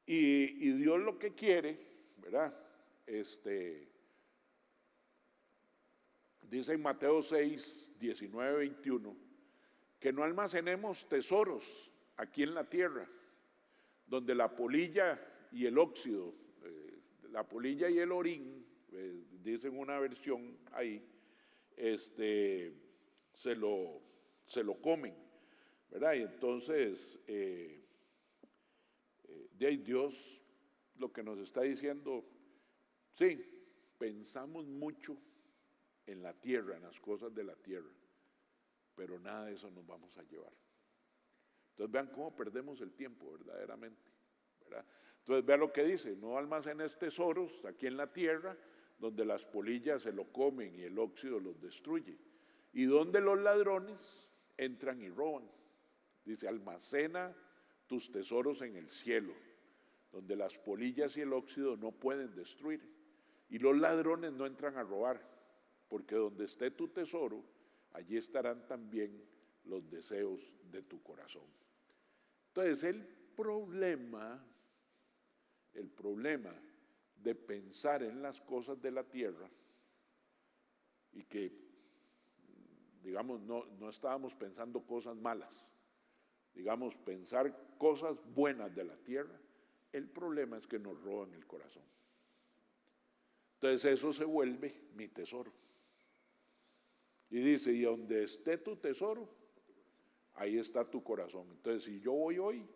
Y Dios lo que quiere, ¿verdad? Dice en Mateo 6, 19, 21, que no almacenemos tesoros aquí en la tierra, donde la polilla y el óxido, la polilla y el orín, dicen una versión ahí, se lo comen, ¿verdad? Y entonces, de ahí Dios lo que nos está diciendo, sí, pensamos mucho en la tierra, en las cosas de la tierra, pero nada de eso nos vamos a llevar. Entonces vean cómo perdemos el tiempo verdaderamente, ¿verdad? Entonces vean lo que dice, no almacenes tesoros aquí en la tierra, donde las polillas se lo comen y el óxido los destruye, y donde los ladrones entran y roban. Dice, almacena tus tesoros en el cielo, donde las polillas y el óxido no pueden destruir, y los ladrones no entran a robar, porque donde esté tu tesoro, allí estarán también los deseos de tu corazón. Entonces, el problema de pensar en las cosas de la tierra, y que, digamos, no estábamos pensando cosas malas, digamos, pensar cosas buenas de la tierra, el problema es que nos roban el corazón. Entonces eso se vuelve mi tesoro. Y dice, y donde esté tu tesoro, ahí está tu corazón. Entonces si yo voy hoy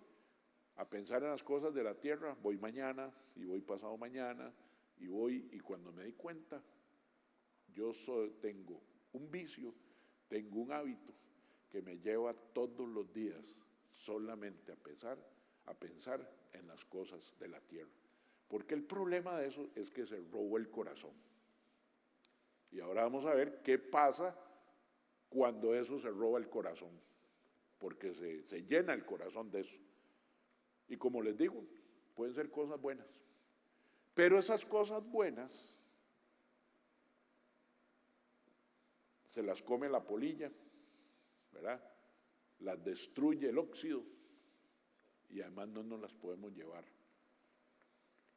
a pensar en las cosas de la tierra, voy mañana, y voy pasado mañana, y cuando me di cuenta, yo tengo un vicio, tengo un hábito que me lleva todos los días solamente a pensar en las cosas de la tierra. Porque el problema de eso es que se roba el corazón. Y ahora vamos a ver qué pasa cuando eso se roba el corazón. Porque se llena el corazón de eso. Y como les digo, pueden ser cosas buenas. Pero esas cosas buenas se las come la polilla, ¿verdad? Las destruye el óxido y además no nos las podemos llevar.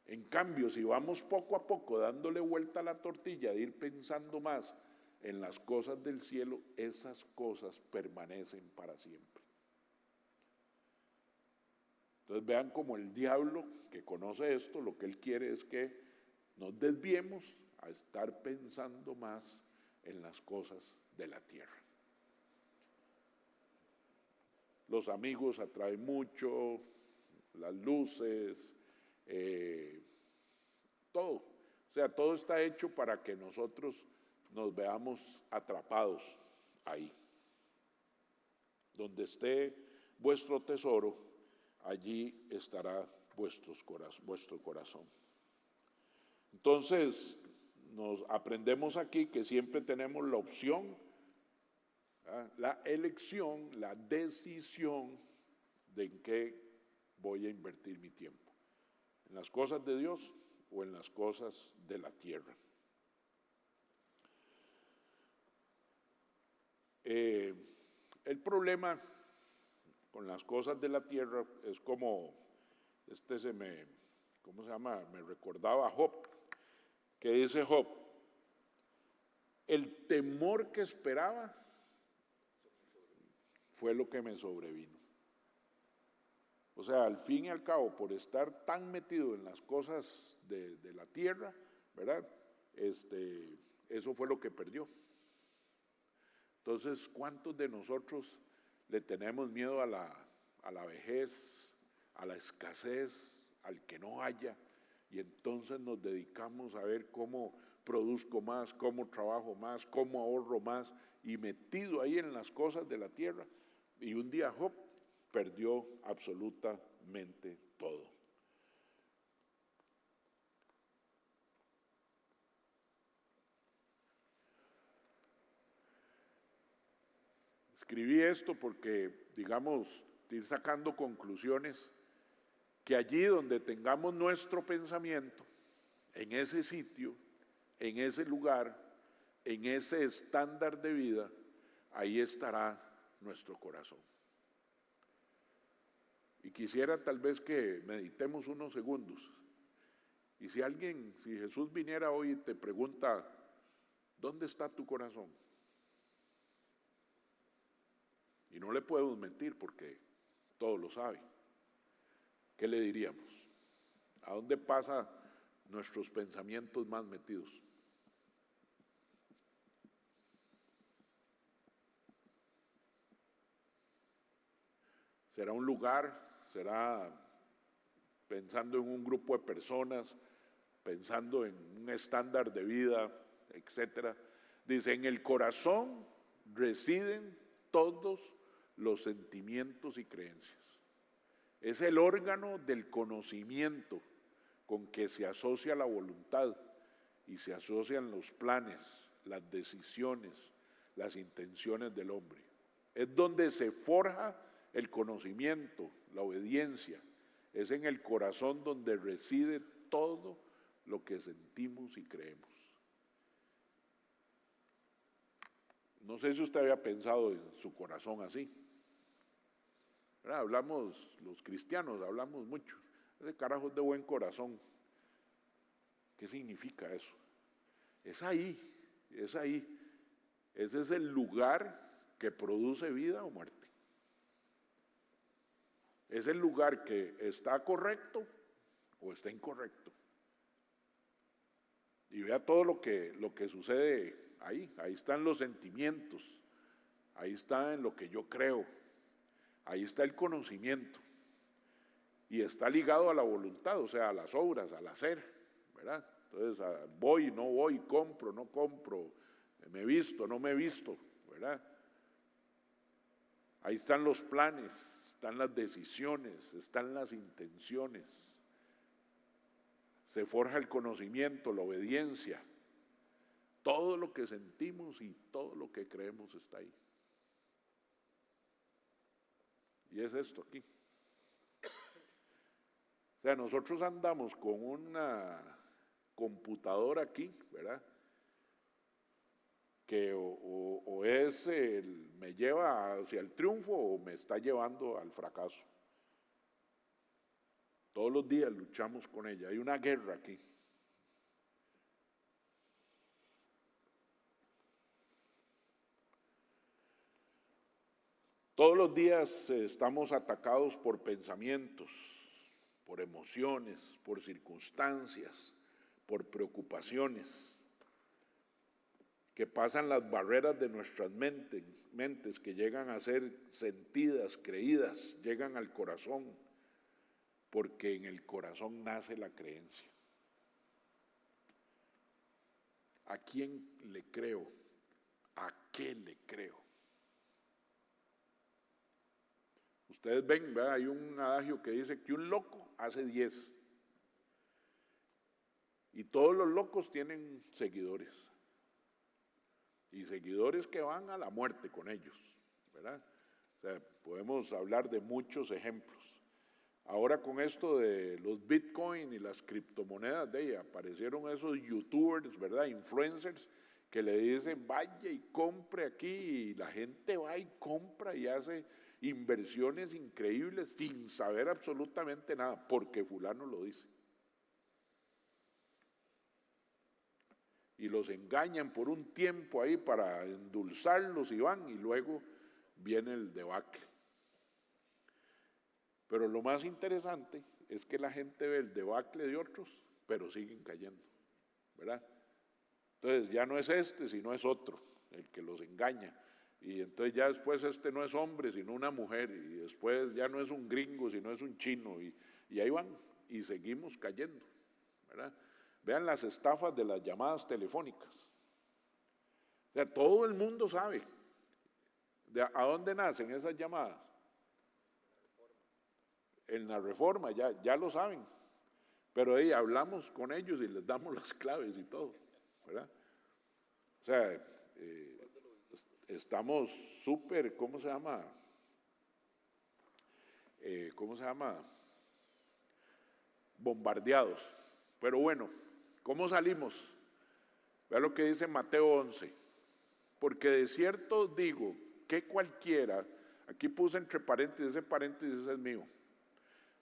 En cambio, si vamos poco a poco dándole vuelta a la tortilla, de ir pensando más en las cosas del cielo, esas cosas permanecen para siempre. Entonces vean como el diablo, que conoce esto, lo que él quiere es que nos desviemos a estar pensando más en las cosas de la tierra. Los amigos atraen mucho, las luces, todo. O sea, todo está hecho para que nosotros nos veamos atrapados ahí. Donde esté vuestro tesoro, allí estará vuestro corazón. Entonces, nos aprendemos aquí que siempre tenemos la opción, la elección, la decisión de en qué voy a invertir mi tiempo, en las cosas de Dios o en las cosas de la tierra. El problema con las cosas de la tierra es como, ¿cómo se llama? Me recordaba a Job, que dice Job, el temor que esperaba fue lo que me sobrevino. O sea, al fin y al cabo, por estar tan metido en las cosas de la tierra, ¿verdad? Eso fue lo que perdió. Entonces, ¿cuántos de nosotros le tenemos miedo a la vejez, a la escasez, al que no haya? Y entonces nos dedicamos a ver cómo produzco más, cómo trabajo más, cómo ahorro más, y metido ahí en las cosas de la tierra. Y un día Job perdió absolutamente todo. Escribí esto porque, digamos, ir sacando conclusiones, que allí donde tengamos nuestro pensamiento, en ese sitio, en ese lugar, en ese estándar de vida, ahí estará nuestro corazón. Y quisiera tal vez que meditemos unos segundos. Y si Jesús viniera hoy y te pregunta, ¿dónde está tu corazón? Y no le podemos mentir porque todo lo sabe. ¿Qué le diríamos? ¿A dónde pasan nuestros pensamientos más metidos? ¿Será un lugar? ¿Será pensando en un grupo de personas? ¿Pensando en un estándar de vida, etcétera? Dice, en el corazón residen todos los sentimientos y creencias. Es el órgano del conocimiento con que se asocia la voluntad y se asocian los planes, las decisiones, las intenciones del hombre. Es donde se forja el conocimiento, la obediencia. Es en el corazón donde reside todo lo que sentimos y creemos. No sé si usted había pensado en su corazón así. ¿Verdad? Hablamos, los cristianos, hablamos mucho. Ese carajo es de buen corazón. ¿Qué significa eso? Es ahí, es ahí. Ese es el lugar que produce vida o muerte. Es el lugar que está correcto o está incorrecto. Y vea todo lo que sucede ahí. Ahí están los sentimientos. Ahí está en lo que yo creo. Ahí está el conocimiento. Y está ligado a la voluntad, o sea, a las obras, al hacer, ¿verdad? Entonces, voy, no voy, compro, no compro, me visto, no me visto, ¿verdad? Ahí están los planes, están las decisiones, están las intenciones. Se forja el conocimiento, la obediencia. Todo lo que sentimos y todo lo que creemos está ahí. Y es esto aquí. O sea, nosotros andamos con una computadora aquí, ¿verdad? Que me lleva hacia el triunfo o me está llevando al fracaso. Todos los días luchamos con ella. Hay una guerra aquí. Todos los días estamos atacados por pensamientos, por emociones, por circunstancias, por preocupaciones, que pasan las barreras de nuestras mentes, que llegan a ser sentidas, creídas, llegan al corazón, porque en el corazón nace la creencia. ¿A quién le creo? ¿A qué le creo? Ustedes ven, ¿verdad? Hay un adagio que dice que un loco hace 10. Y todos los locos tienen seguidores. Y seguidores que van a la muerte con ellos, ¿verdad? O sea, podemos hablar de muchos ejemplos. Ahora con esto de los Bitcoin y las criptomonedas de ella, aparecieron esos youtubers, ¿verdad? Influencers que le dicen, vaya y compre aquí, y la gente va y compra y hace inversiones increíbles sin saber absolutamente nada, porque fulano lo dice. Y los engañan por un tiempo ahí para endulzarlos y van, y luego viene el debacle. Pero lo más interesante es que la gente ve el debacle de otros, pero siguen cayendo, ¿verdad? Entonces ya no es sino es otro el que los engaña. Y entonces ya después no es hombre, sino una mujer, y después ya no es un gringo, sino es un chino, y ahí van, y seguimos cayendo, ¿verdad? Vean las estafas de las llamadas telefónicas. O sea, todo el mundo sabe a dónde nacen esas llamadas. En la Reforma, ya lo saben. Pero hablamos con ellos y les damos las claves y todo, ¿verdad? O sea, estamos súper, ¿cómo se llama? Bombardeados. Pero bueno, ¿cómo salimos? Vea lo que dice Mateo 11. Porque de cierto digo que cualquiera, aquí puse entre paréntesis, ese paréntesis es mío,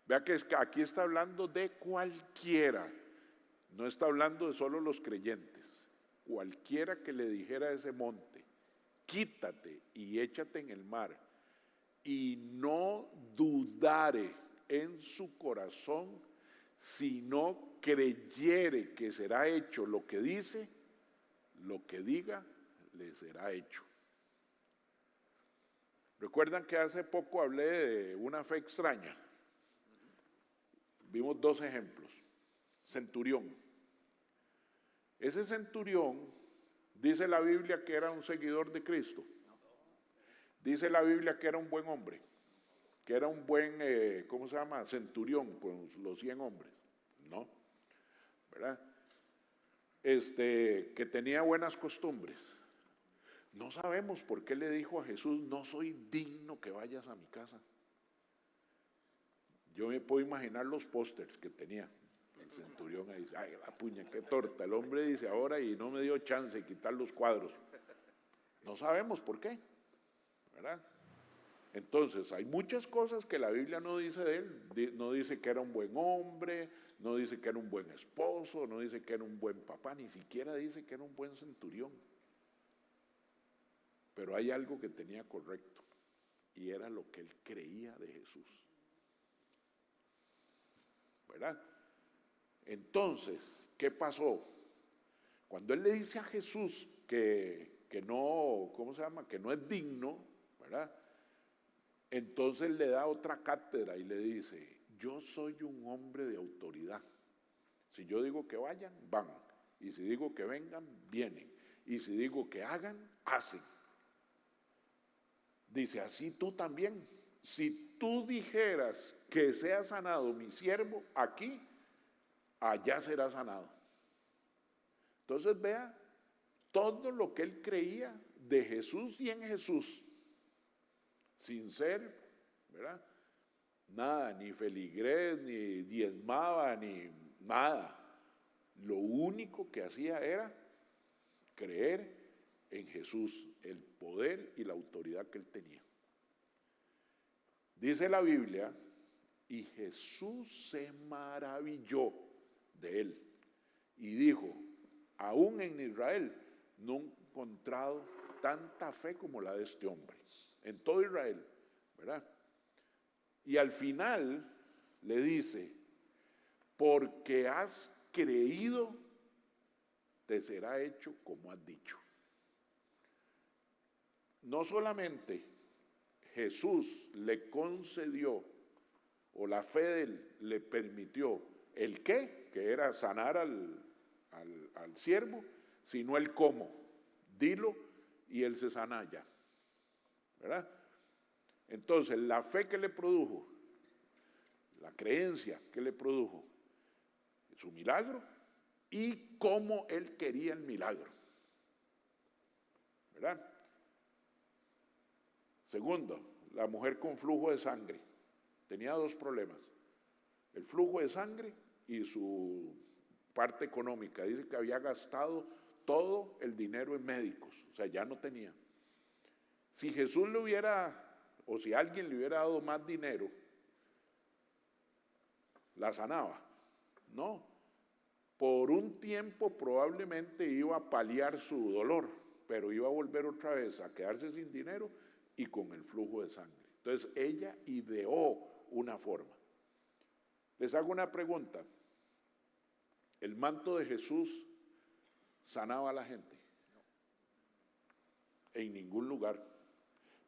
Vea que aquí está hablando de cualquiera, no está hablando de solo los creyentes. Cualquiera que le dijera a ese monte, quítate y échate en el mar, y no dudare en su corazón, sino creyere que será hecho lo que dice, lo que diga, le será hecho. ¿Recuerdan que hace poco hablé de una fe extraña? Vimos dos ejemplos. Centurión. Ese centurión, dice la Biblia que era un seguidor de Cristo. Dice la Biblia que era un buen hombre, que era un buen, ¿cómo se llama? Centurión con los 100 hombres. No, ¿verdad? Que tenía buenas costumbres. No sabemos por qué le dijo a Jesús, no soy digno que vayas a mi casa. Yo me puedo imaginar los pósters que tenía el centurión ahí. Ay, la puña, qué torta. El hombre dice ahora y no me dio chance de quitar los cuadros. No sabemos por qué, ¿verdad? Entonces, hay muchas cosas que la Biblia no dice de él. No dice que era un buen hombre, no dice que era un buen esposo, no dice que era un buen papá, ni siquiera dice que era un buen centurión. Pero hay algo que tenía correcto, y era lo que él creía de Jesús, ¿verdad? Entonces, ¿qué pasó? Cuando él le dice a Jesús que no, ¿cómo se llama? Que no es digno, ¿verdad? Entonces le da otra cátedra y le dice, yo soy un hombre de autoridad. Si yo digo que vayan, van. Y si digo que vengan, vienen. Y si digo que hagan, hacen. Dice, así tú también. Si tú dijeras que sea sanado mi siervo aquí, allá será sanado. Entonces vea todo lo que él creía de Jesús y en Jesús, sin ser, ¿verdad? Nada, ni feligrés, ni diezmaba, ni nada. Lo único que hacía era creer en Jesús, el poder y la autoridad que él tenía. Dice la Biblia, y Jesús se maravilló de él y dijo, aún en Israel no he encontrado tanta fe como la de este hombre, en todo Israel, ¿verdad? Y al final le dice, porque has creído, te será hecho como has dicho. No solamente Jesús le concedió, o la fe de él le permitió el qué, que era sanar al siervo, sino el cómo. Dilo y él se sana ya, ¿verdad? Entonces, la fe que le produjo, la creencia que le produjo, su milagro y cómo él quería el milagro, ¿verdad? Segundo, la mujer con flujo de sangre tenía dos problemas: el flujo de sangre y su parte económica. Dice que había gastado todo el dinero en médicos, o sea, ya no tenía. Si Jesús le hubiera, o si alguien le hubiera dado más dinero, la sanaba. No, por un tiempo probablemente iba a paliar su dolor, pero iba a volver otra vez a quedarse sin dinero y con el flujo de sangre. Entonces ella ideó una forma. Les hago una pregunta. ¿El manto de Jesús sanaba a la gente? En ningún lugar.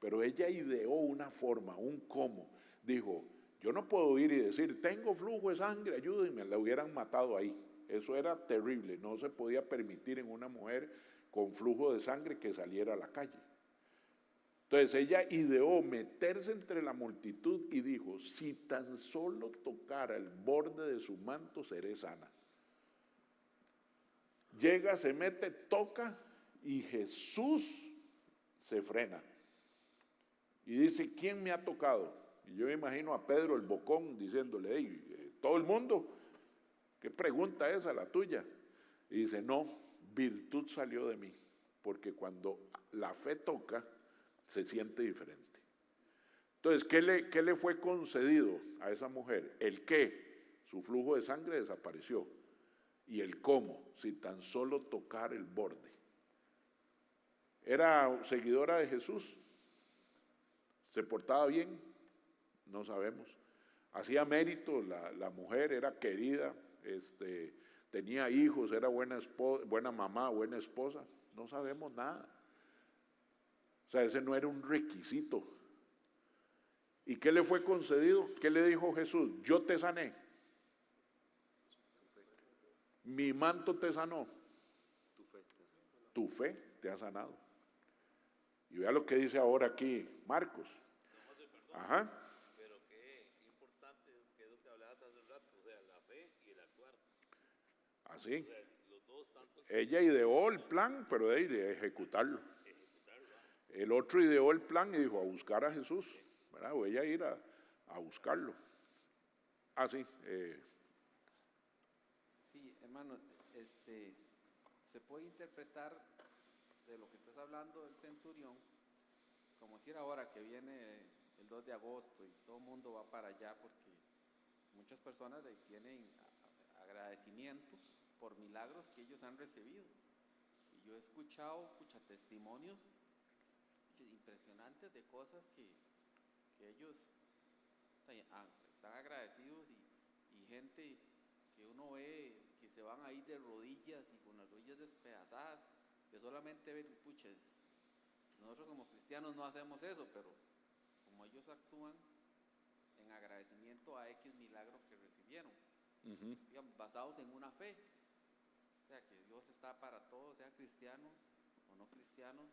Pero ella ideó una forma, un cómo. Dijo, yo no puedo ir y decir, tengo flujo de sangre, ayúdenme. La hubieran matado ahí. Eso era terrible. No se podía permitir en una mujer con flujo de sangre que saliera a la calle. Entonces ella ideó meterse entre la multitud y dijo, si tan solo tocara el borde de su manto, seré sana. Llega, se mete, toca y Jesús se frena. Y dice, ¿quién me ha tocado? Y yo me imagino a Pedro el bocón diciéndole, hey, todo el mundo, ¿qué pregunta es esa la tuya? Y dice, no, virtud salió de mí, porque cuando la fe toca, se siente diferente. Entonces, ¿qué le fue concedido a esa mujer? El qué, su flujo de sangre desapareció. Y el cómo, si tan solo tocar el borde. ¿Era seguidora de Jesús? ¿Se portaba bien? No sabemos. Hacía mérito, la mujer era querida, tenía hijos, era buena mamá, buena esposa. No sabemos nada. O sea, ese no era un requisito. ¿Y qué le fue concedido? ¿Qué le dijo Jesús? Yo te sané. Mi manto te sanó. Tu fe te ha sanado. Y vea lo que dice ahora aquí Marcos. Ajá. Pero qué importante que es lo que hablabas hace un rato, o sea, la fe y el actuar. Así. O sea, los dos tanto. Ella ideó el plan, pero de ejecutarlo. El otro ideó el plan y dijo a buscar a Jesús, ¿verdad? O ella ir a buscarlo. Así. Sí, hermano, se puede interpretar de lo que estás hablando del centurión, como decir ahora que viene el 2 de agosto y todo el mundo va para allá porque muchas personas tienen agradecimiento por milagros que ellos han recibido. Y yo he escuchado testimonios impresionantes de cosas que ellos están agradecidos y gente que uno ve que se van ahí de rodillas y con las rodillas despedazadas, que solamente ven, puches, nosotros como cristianos no hacemos eso, pero como ellos actúan en agradecimiento a X milagro que recibieron, digamos, basados en una fe, o sea que Dios está para todos, sean cristianos o no cristianos.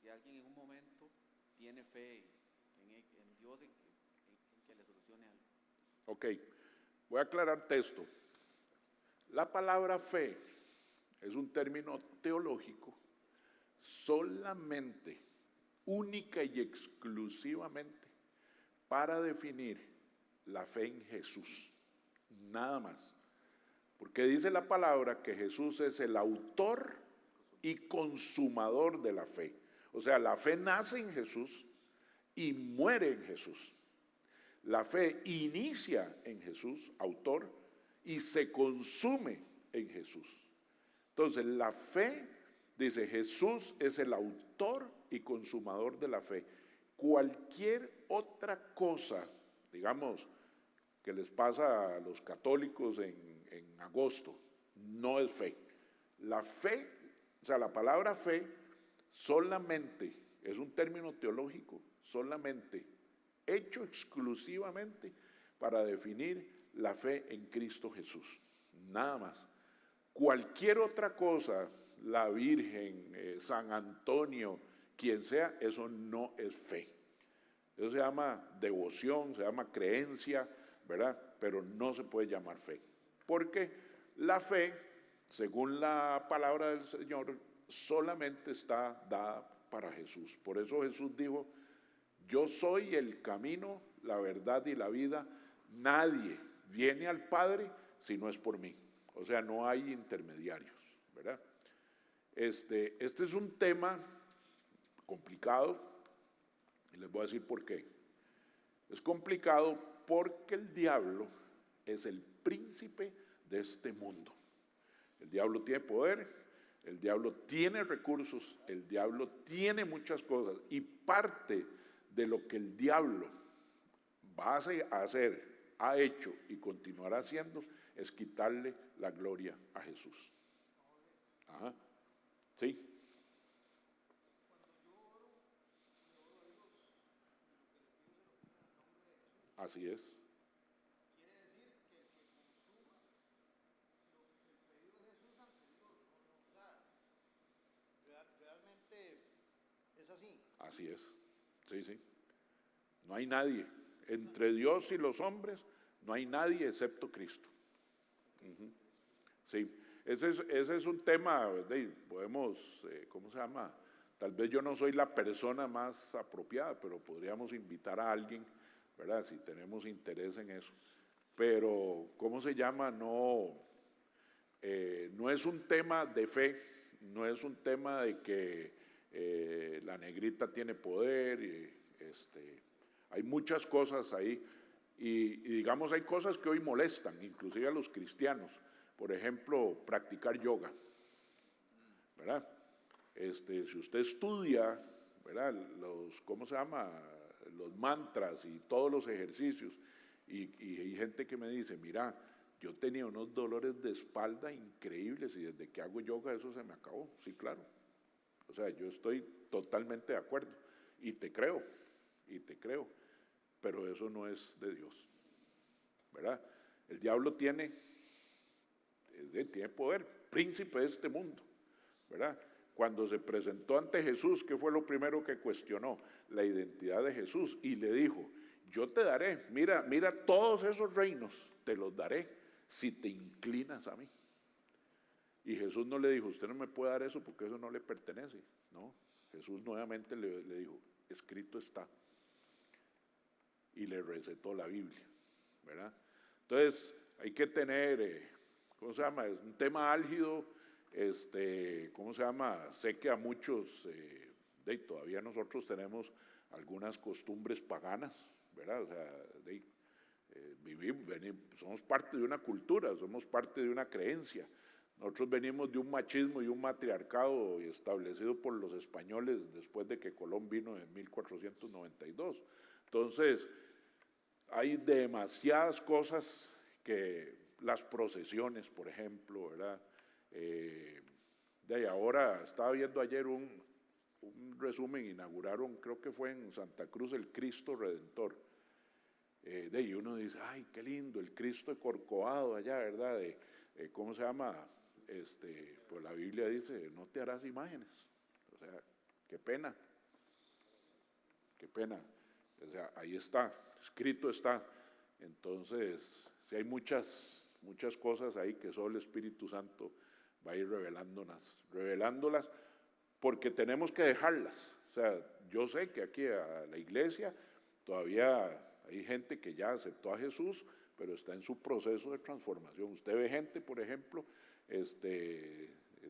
Si alguien en un momento tiene fe en Dios, en que le solucione algo. Ok, voy a aclararte esto. La palabra fe es un término teológico solamente, única y exclusivamente para definir la fe en Jesús, nada más. Porque dice la palabra que Jesús es el autor y consumador de la fe. O sea, la fe nace en Jesús y muere en Jesús. La fe inicia en Jesús, autor, y se consume en Jesús. Entonces, la fe, dice, Jesús es el autor y consumador de la fe. Cualquier otra cosa, digamos, que les pasa a los católicos en agosto, no es fe. La fe, o sea, la palabra fe solamente, es un término teológico, solamente hecho exclusivamente para definir la fe en Cristo Jesús, nada más. Cualquier otra cosa, la Virgen, San Antonio, quien sea, eso no es fe. Eso se llama devoción, se llama creencia, ¿verdad? Pero no se puede llamar fe. Porque la fe, según la palabra del Señor, solamente está dada para Jesús. Por eso Jesús dijo, yo soy el camino, la verdad y la vida. Nadie viene al Padre si no es por mí. O sea, no hay intermediarios, ¿verdad? Este es un tema complicado y les voy a decir por qué. Es complicado porque el diablo es el príncipe de este mundo. El diablo tiene poder, el diablo tiene recursos, el diablo tiene muchas cosas y parte de lo que el diablo va a hacer, ha hecho y continuará haciendo es quitarle la gloria a Jesús. Ajá. Sí. Así es. Quiere decir que consuma el pedido de Jesús ante Dios. O sea, realmente es así. Así es. Sí, sí. No hay nadie. Entre Dios y los hombres no hay nadie excepto Cristo. Sí, ese es un tema, podemos, ¿cómo se llama? Tal vez yo no soy la persona más apropiada, pero podríamos invitar a alguien, ¿verdad? Si tenemos interés en eso. Pero, ¿cómo se llama? No es un tema de fe, no es un tema de que la negrita tiene poder, Hay muchas cosas ahí y digamos hay cosas que hoy molestan, inclusive a los cristianos. Por ejemplo, practicar yoga, ¿verdad? Si usted estudia, ¿verdad? ¿Cómo se llama? Los mantras y todos los ejercicios, y hay gente que me dice, mira, yo tenía unos dolores de espalda increíbles y desde que hago yoga eso se me acabó. Sí, claro. O sea, yo estoy totalmente de acuerdo y te creo, pero eso no es de Dios, ¿verdad? El diablo tiene poder, príncipe de este mundo, ¿verdad? Cuando se presentó ante Jesús, ¿qué fue lo primero que cuestionó? La identidad de Jesús y le dijo, yo te daré, mira todos esos reinos, te los daré si te inclinas a mí. Y Jesús no le dijo, usted no me puede dar eso porque eso no le pertenece. No, Jesús nuevamente le dijo, escrito está. Y le recetó la Biblia, ¿verdad? Entonces, hay que tener, ¿cómo se llama? Es un tema álgido, ¿cómo se llama? Sé que a muchos, todavía nosotros tenemos algunas costumbres paganas, ¿verdad? O sea, somos parte de una cultura, somos parte de una creencia. Nosotros venimos de un machismo y un matriarcado establecido por los españoles después de que Colón vino en 1492. Entonces, hay demasiadas cosas que las procesiones, por ejemplo, ¿verdad? Ahora estaba viendo ayer un resumen, inauguraron, creo que fue en Santa Cruz, el Cristo Redentor. Y uno dice, ay, qué lindo, el Cristo de Corcovado allá, ¿verdad? ¿Cómo se llama? Pues la Biblia dice, no te harás imágenes. O sea, qué pena. O sea, ahí está, escrito está. Entonces, sí hay muchas cosas ahí que solo el Espíritu Santo va a ir revelándolas porque tenemos que dejarlas. O sea, yo sé que aquí a la iglesia todavía hay gente que ya aceptó a Jesús, pero está en su proceso de transformación. Usted ve gente, por ejemplo,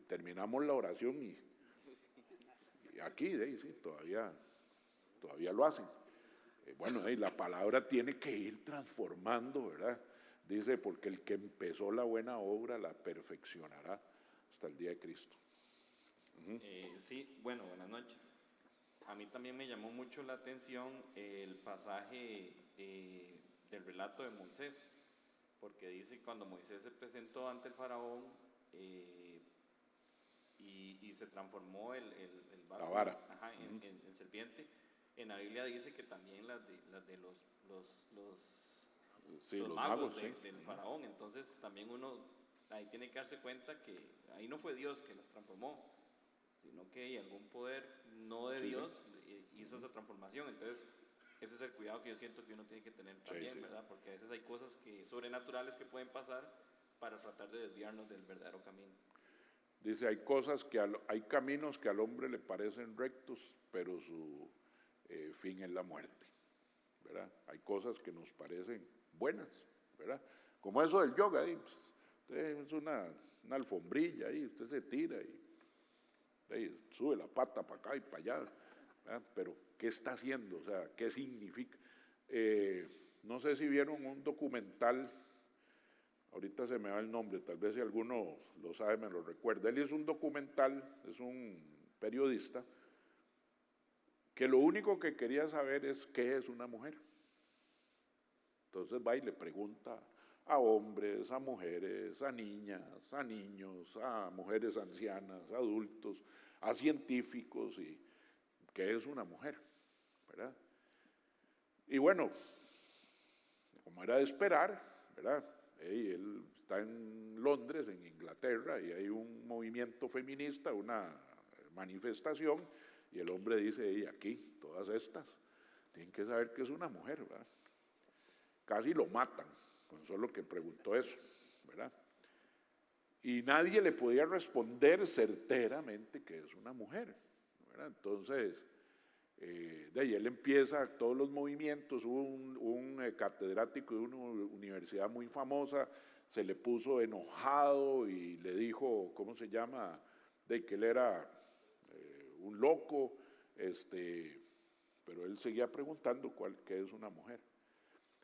terminamos la oración y aquí, sí, todavía lo hacen. Bueno, la palabra tiene que ir transformando, ¿verdad? Dice, porque el que empezó la buena obra la perfeccionará hasta el día de Cristo. Sí, bueno, buenas noches. A mí también me llamó mucho la atención el pasaje del relato de Moisés, porque dice cuando Moisés se presentó ante el faraón y se transformó el la vara en serpiente, en la Biblia dice que también las de los magos del faraón. Entonces también uno ahí tiene que darse cuenta que ahí no fue Dios que las transformó, sino que algún poder no de Dios hizo esa transformación. Entonces ese es el cuidado que yo siento que uno tiene que tener también, ¿verdad? Porque a veces hay cosas sobrenaturales que pueden pasar para tratar de desviarnos del verdadero camino. Dice, hay caminos que al hombre le parecen rectos, pero su fin es la muerte, ¿verdad? Hay cosas que nos parecen buenas, ¿verdad? Como eso del yoga, usted es una alfombrilla ahí, usted se tira y sube la pata para acá y para allá, ¿verdad? Pero ¿qué está haciendo? O sea, ¿qué significa? No sé si vieron un documental, ahorita se me va el nombre, tal vez si alguno lo sabe me lo recuerda. Él hizo un documental, es un periodista, que lo único que quería saber es qué es una mujer. Entonces va y le pregunta a hombres, a mujeres, a niñas, a niños, a mujeres ancianas, a adultos, a científicos, y qué es una mujer, ¿verdad? Y bueno, como era de esperar, ¿verdad? Él está en Londres, en Inglaterra, y hay un movimiento feminista, una manifestación, y el hombre dice, aquí, todas estas, tienen que saber que es una mujer, ¿verdad? Casi lo matan, con solo que preguntó eso, ¿verdad? Y nadie le podía responder certeramente que es una mujer, ¿verdad? Entonces, de ahí él empieza todos los movimientos. Hubo un catedrático de una universidad muy famosa, se le puso enojado y le dijo, ¿cómo se llama? De que él era un loco, pero él seguía preguntando qué es una mujer.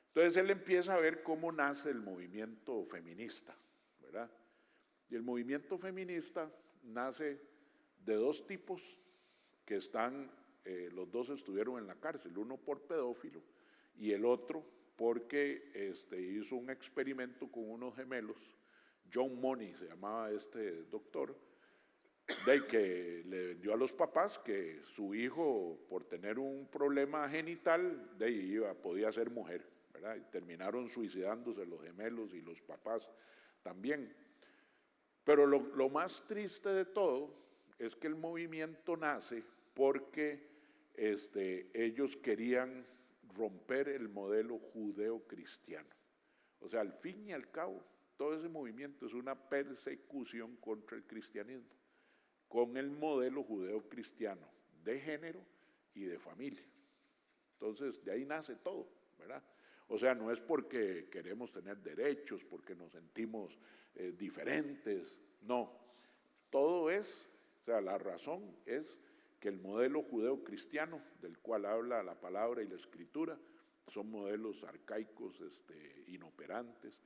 Entonces él empieza a ver cómo nace el movimiento feminista, ¿verdad? Y el movimiento feminista nace de dos tipos que los dos estuvieron en la cárcel, uno por pedófilo y el otro porque hizo un experimento con unos gemelos. John Money se llamaba este doctor, que le vendió a los papás que su hijo, por tener un problema genital, podía ser mujer, ¿verdad? Y terminaron suicidándose los gemelos y los papás también. Pero lo más triste de todo es que el movimiento nace porque ellos querían romper el modelo judeo-cristiano. O sea, al fin y al cabo, todo ese movimiento es una persecución contra el cristianismo, con el modelo judeo-cristiano de género y de familia. Entonces, de ahí nace todo, ¿verdad? O sea, no es porque queremos tener derechos, porque nos sentimos diferentes, no. Todo es, o sea, la razón es que el modelo judeo-cristiano, del cual habla la palabra y la escritura, son modelos arcaicos, inoperantes,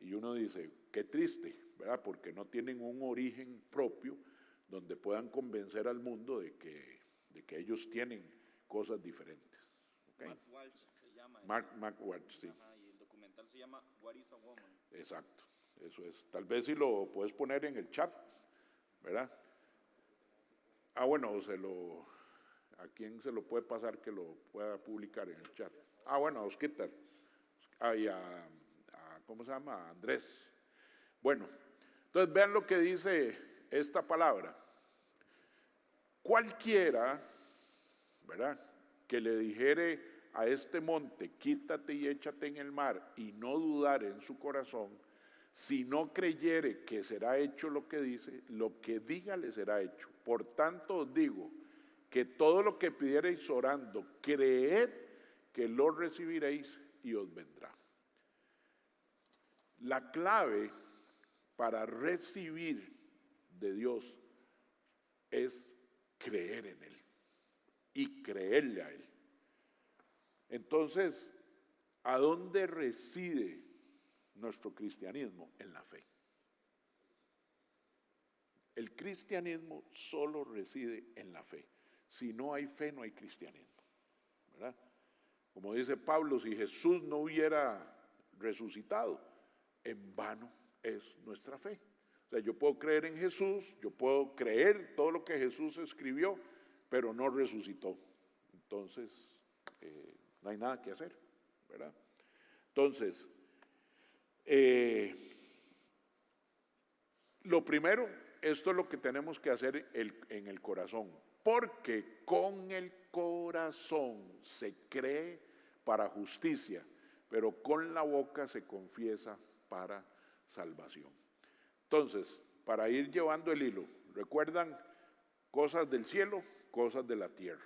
y uno dice, qué triste, ¿verdad? Porque no tienen un origen propio donde puedan convencer al mundo de que ellos tienen cosas diferentes. ¿Okay? Mark Walsh se llama. Mark Walsh, sí. Ajá, y el documental se llama What is a Woman? Exacto, eso es. Tal vez si lo puedes poner en el chat, ¿verdad? Bueno, ¿a quién se lo puede pasar que lo pueda publicar en el chat? Bueno, a Osquitar. Y ¿cómo se llama? A Andrés. Bueno, entonces vean lo que dice esta palabra. Cualquiera, ¿verdad?, que le dijere a este monte, quítate y échate en el mar, y no dudar en su corazón, si no creyere que será hecho lo que dice, lo que diga le será hecho. Por tanto os digo, que todo lo que pidiereis orando, creed que lo recibiréis y os vendrá. La clave para recibir de Dios es creer en Él y creerle a Él. Entonces, ¿a dónde reside nuestro cristianismo? En la fe. El cristianismo solo reside en la fe. Si no hay fe, no hay cristianismo, ¿verdad? Como dice Pablo, si Jesús no hubiera resucitado, en vano es nuestra fe. O sea, yo puedo creer en Jesús, yo puedo creer todo lo que Jesús escribió, pero no resucitó. Entonces, no hay nada que hacer, ¿verdad? Entonces, lo primero, esto es lo que tenemos que hacer en el corazón, porque con el corazón se cree para justicia, pero con la boca se confiesa para salvación. Entonces, para ir llevando el hilo, recuerdan cosas del cielo, cosas de la tierra,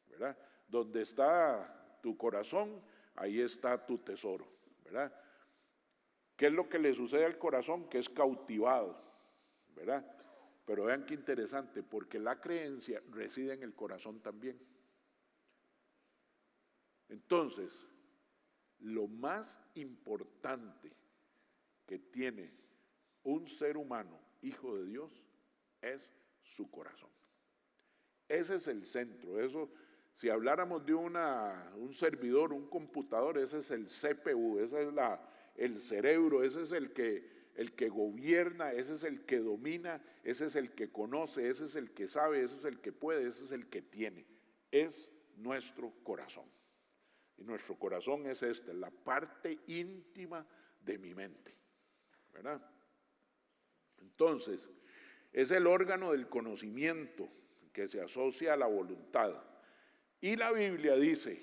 ¿verdad? Donde está tu corazón, ahí está tu tesoro, ¿verdad? ¿Qué es lo que le sucede al corazón? Que es cautivado, ¿verdad? Pero vean qué interesante, porque la creencia reside en el corazón también. Entonces, lo más importante que tiene un ser humano, hijo de Dios, es su corazón. Ese es el centro. Eso, si habláramos de un servidor, un computador, ese es el CPU, ese es el cerebro, ese es el que gobierna, ese es el que domina, ese es el que conoce, ese es el que sabe, ese es el que puede, ese es el que tiene. Es nuestro corazón. Y nuestro corazón es la parte íntima de mi mente, ¿verdad? Entonces, es el órgano del conocimiento que se asocia a la voluntad. Y la Biblia dice,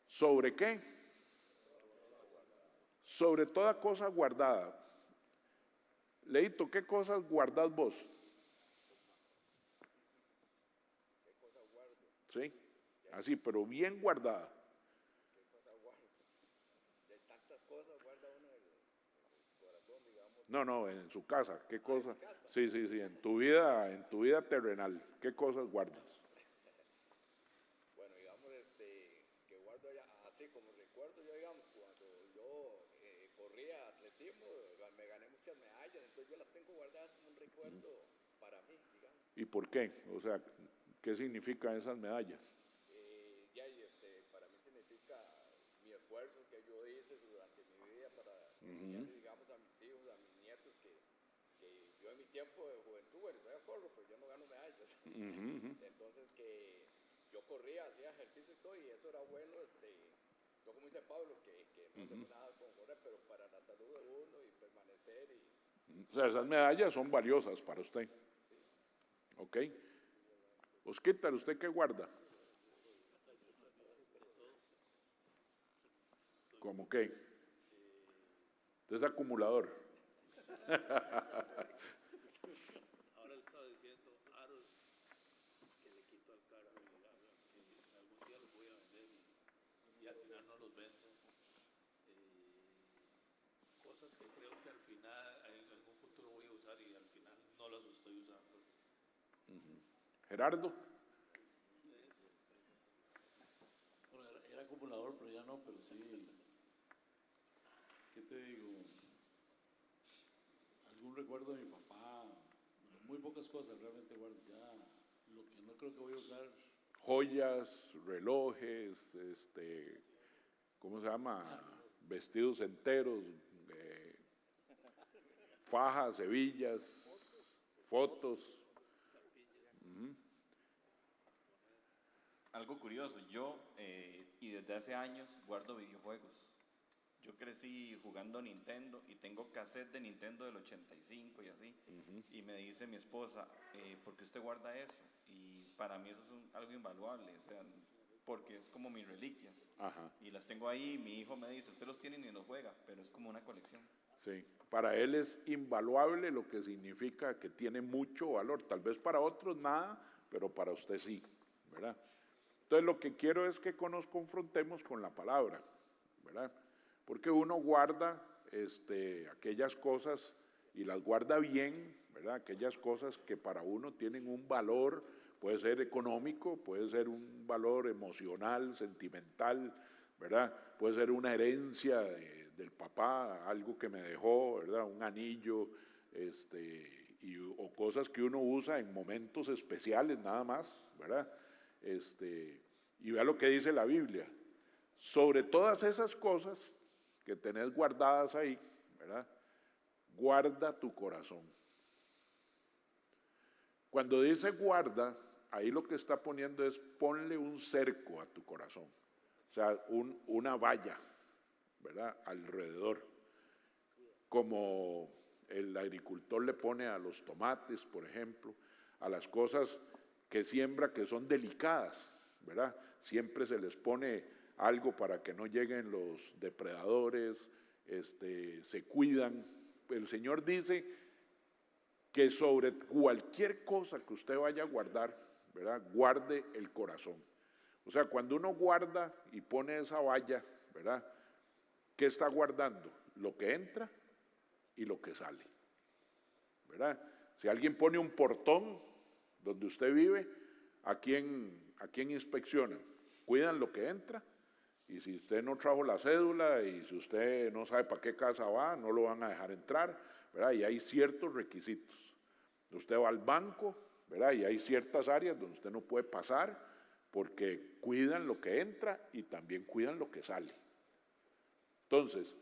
¿sobre qué? Sobre toda cosa guardada. Leito, ¿qué cosas guardás vos? ¿Qué cosa guardo? Sí, así, pero bien guardada. ¿Qué cosa guardo? De tantas cosas guarda uno el corazón, digamos. No, en su casa, ¿qué cosa? ¿En casa? Sí, en tu vida terrenal, ¿qué cosas guardas? digamos, que guardo ya, así como recuerdo yo, digamos, cuando yo corría atletismo, me gané muchas medallas, entonces yo las tengo guardadas como un recuerdo para mí, digamos. ¿Y por qué? O sea, ¿qué significan esas medallas? Ya, y para mí significa mi esfuerzo que yo hice durante mi vida para enseñarle, digamos, a mis hijos, a mis nietos, que yo en mi tiempo de juventud, bueno, todavía corro, pero yo no gano medallas. Entonces, que yo corría, hacía ejercicio y todo, y eso era bueno, yo como dice Pablo, que no hacemos nada con correr, pero para la salud de uno y permanecer. O sea, esas medallas son valiosas para usted. Sí. ¿Ok? Osquitar, ¿usted qué guarda? ¿Cómo qué? Usted es acumulador. Ahora le estaba diciendo aros que le quito al carro que algún día los voy a vender y al final no los vendo. Cosas que creo que al final, en algún futuro voy a usar y al final no las estoy usando. Gerardo. Bueno, era acumulador, pero ya no, pero sí. ¿Qué te digo? Algún recuerdo de mi papá, bueno, muy pocas cosas realmente guardo. Ya lo que no creo que voy a usar. Joyas, relojes, ¿cómo se llama? Vestidos enteros, fajas, hebillas, fotos. Algo curioso, yo y desde hace años guardo videojuegos. Yo crecí jugando Nintendo y tengo cassette de Nintendo del 85 y así. Y me dice mi esposa, ¿por qué usted guarda eso? Y para mí eso es algo invaluable, o sea, porque es como mis reliquias. Ajá. Y las tengo ahí, mi hijo me dice, usted los tiene y ni los juega, pero es como una colección. Sí, para él es invaluable, lo que significa que tiene mucho valor. Tal vez para otros nada, pero para usted sí, ¿verdad? Entonces lo que quiero es que nos confrontemos con la palabra, ¿verdad? Porque uno guarda aquellas cosas y las guarda bien, ¿verdad? Aquellas cosas que para uno tienen un valor, puede ser económico, puede ser un valor emocional, sentimental, ¿verdad? Puede ser una herencia del papá, algo que me dejó, ¿verdad? Un anillo, o cosas que uno usa en momentos especiales nada más, ¿verdad? Y vea lo que dice la Biblia. Sobre todas esas cosas que tenés guardadas ahí, ¿verdad? Guarda tu corazón. Cuando dice guarda, ahí lo que está poniendo es ponle un cerco a tu corazón. O sea, una valla, ¿verdad? Alrededor. Como el agricultor le pone a los tomates, por ejemplo, a las cosas que siembra que son delicadas, ¿verdad? Siempre se les pone algo para que no lleguen los depredadores, se cuidan. El Señor dice que sobre cualquier cosa que usted vaya a guardar, ¿verdad? Guarde el corazón. O sea, cuando uno guarda y pone esa valla, ¿verdad? ¿Qué está guardando? Lo que entra y lo que sale, ¿verdad? Si alguien pone un portón donde usted vive, ¿a quién inspeccionan? Cuidan lo que entra, y si usted no trajo la cédula y si usted no sabe para qué casa va, no lo van a dejar entrar, ¿verdad? Y hay ciertos requisitos. Usted va al banco, ¿verdad? Y hay ciertas áreas donde usted no puede pasar porque cuidan lo que entra y también cuidan lo que sale. Entonces,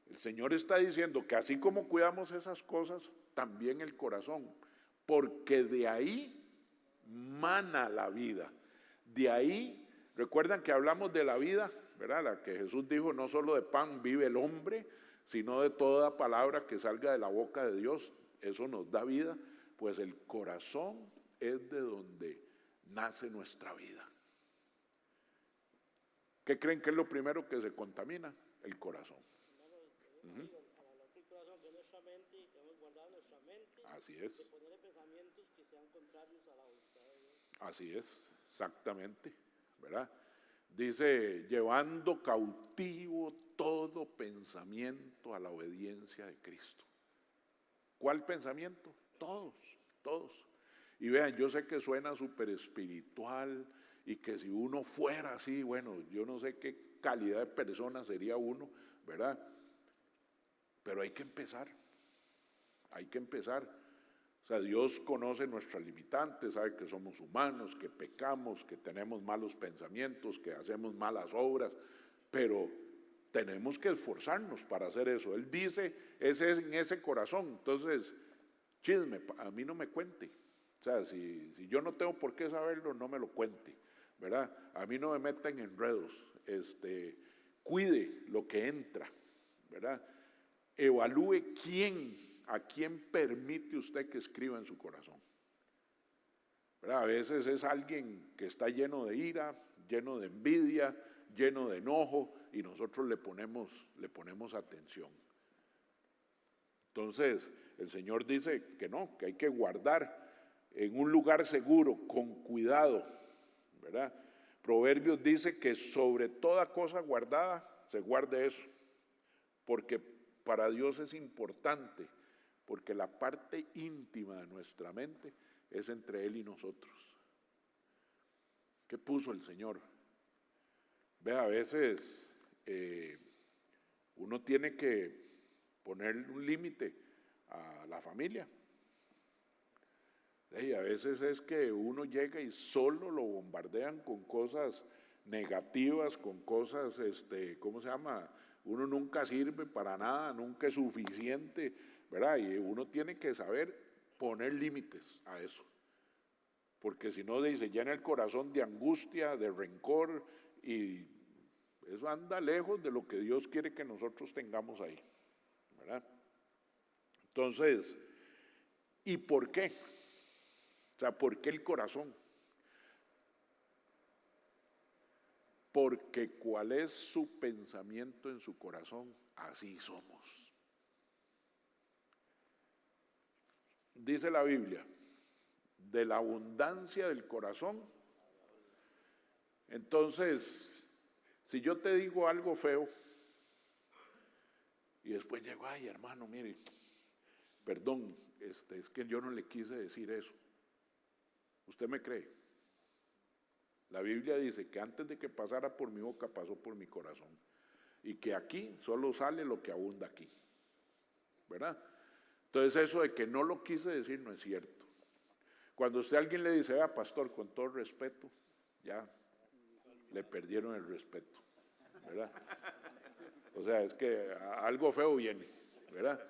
el Señor está diciendo que así como cuidamos esas cosas, también el corazón, porque de ahí mana la vida. De ahí, recuerdan que hablamos de la vida, ¿verdad? La que Jesús dijo, no solo de pan vive el hombre, sino de toda palabra que salga de la boca de Dios, eso nos da vida. Pues el corazón es de donde nace nuestra vida. ¿Qué creen que es lo primero que se contamina? El corazón. El corazón, que es nuestra mente, y tenemos guardado nuestra mente. Así es. De ponerle pensamientos que sean contrarios a la voluntad de Dios. Así es, exactamente, ¿verdad? Dice, llevando cautivo todo pensamiento a la obediencia de Cristo. ¿Cuál pensamiento? Todos. Y vean, yo sé que suena súper espiritual y que si uno fuera así, bueno, yo no sé qué calidad de persona sería uno, ¿verdad? Pero hay que empezar. O sea, Dios conoce nuestras limitantes, sabe que somos humanos, que pecamos, que tenemos malos pensamientos, que hacemos malas obras, pero tenemos que esforzarnos para hacer eso. Él dice, ese es en ese corazón. Entonces, chisme, a mí no me cuente. O sea, si yo no tengo por qué saberlo, no me lo cuente, ¿verdad? A mí no me meta en enredos. Cuide lo que entra, ¿verdad? Evalúe a quién permite usted que escriba en su corazón. ¿Verdad? A veces es alguien que está lleno de ira, lleno de envidia, lleno de enojo, y nosotros le ponemos atención. Entonces, el Señor dice que no, que hay que guardar en un lugar seguro, con cuidado, ¿verdad? Proverbios dice que sobre toda cosa guardada se guarde eso, porque para Dios es importante, porque la parte íntima de nuestra mente es entre Él y nosotros. ¿Qué puso el Señor? Vea, a veces uno tiene que poner un límite a la familia. Y a veces es que uno llega y solo lo bombardean con cosas negativas, con cosas, ¿cómo se llama? Uno nunca sirve para nada, nunca es suficiente, ¿verdad? Y uno tiene que saber poner límites a eso. Porque si no, se llena el corazón de angustia, de rencor, y eso anda lejos de lo que Dios quiere que nosotros tengamos ahí, ¿verdad? Entonces, ¿y por qué? O sea, ¿por qué el corazón? Porque cuál es su pensamiento en su corazón, así somos. Dice la Biblia, de la abundancia del corazón. Entonces, si yo te digo algo feo, y después llego, ay hermano, mire, perdón, es que yo no le quise decir eso. ¿Usted me cree? La Biblia dice que antes de que pasara por mi boca, pasó por mi corazón. Y que aquí solo sale lo que abunda aquí. ¿Verdad? Entonces eso de que no lo quise decir no es cierto. Cuando usted a alguien le dice, vea pastor, con todo respeto, ya le perdieron el respeto. ¿Verdad? O sea, es que algo feo viene. ¿Verdad?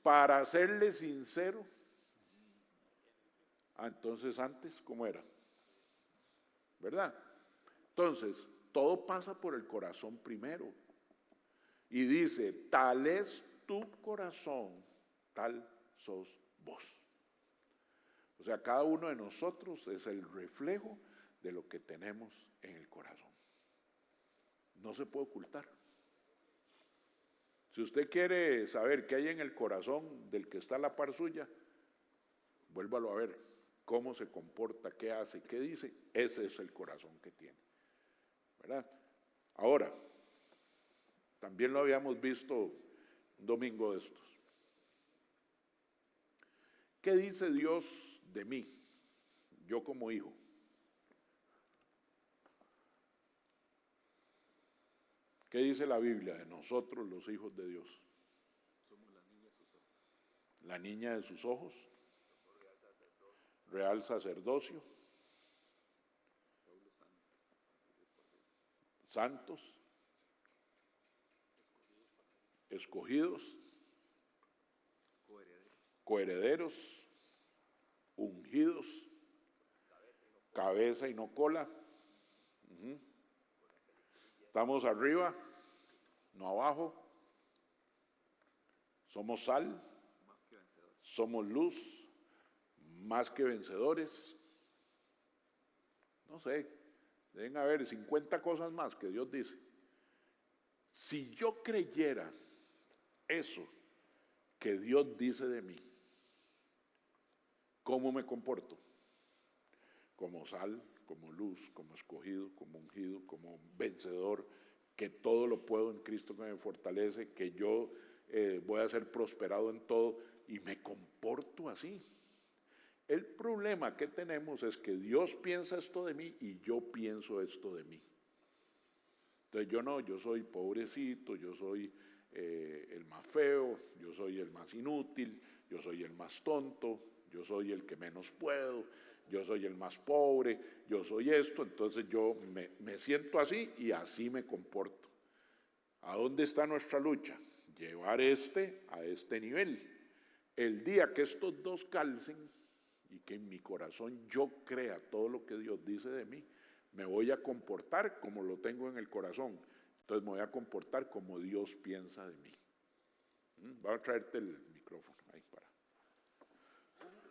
Para serle sincero, entonces antes, ¿cómo era? ¿Verdad? Entonces, todo pasa por el corazón primero. Y dice, tal es tu corazón, tal sos vos. O sea, cada uno de nosotros es el reflejo de lo que tenemos en el corazón. No se puede ocultar. Si usted quiere saber qué hay en el corazón del que está a la par suya, vuélvalo a ver. Cómo se comporta, qué hace, qué dice, ese es el corazón que tiene, ¿verdad? Ahora, también lo habíamos visto un domingo de estos. ¿Qué dice Dios de mí, yo como hijo? ¿Qué dice la Biblia de nosotros, los hijos de Dios? Somos la niña de sus ojos. La niña de sus ojos. Real sacerdocio, santos, escogidos, coherederos, ungidos, cabeza y no cola. Estamos arriba, no abajo. Somos sal, somos luz, más que vencedores. No sé, deben haber 50 cosas más que Dios dice. Si yo creyera eso que Dios dice de mí, ¿cómo me comporto? Como sal, como luz, como escogido, como ungido, como vencedor, que todo lo puedo en Cristo que me fortalece, que yo voy a ser prosperado en todo, y me comporto así. El problema que tenemos es que Dios piensa esto de mí y yo pienso esto de mí. Entonces yo soy pobrecito, yo soy el más feo, yo soy el más inútil, yo soy el más tonto, yo soy el que menos puedo, yo soy el más pobre, yo soy esto, entonces yo me siento así y así me comporto. ¿A dónde está nuestra lucha? Llevar a este nivel. El día que estos dos calcen y que en mi corazón yo crea todo lo que Dios dice de mí, me voy a comportar como lo tengo en el corazón. Entonces me voy a comportar como Dios piensa de mí. Voy a traerte el micrófono ahí para. Buenas.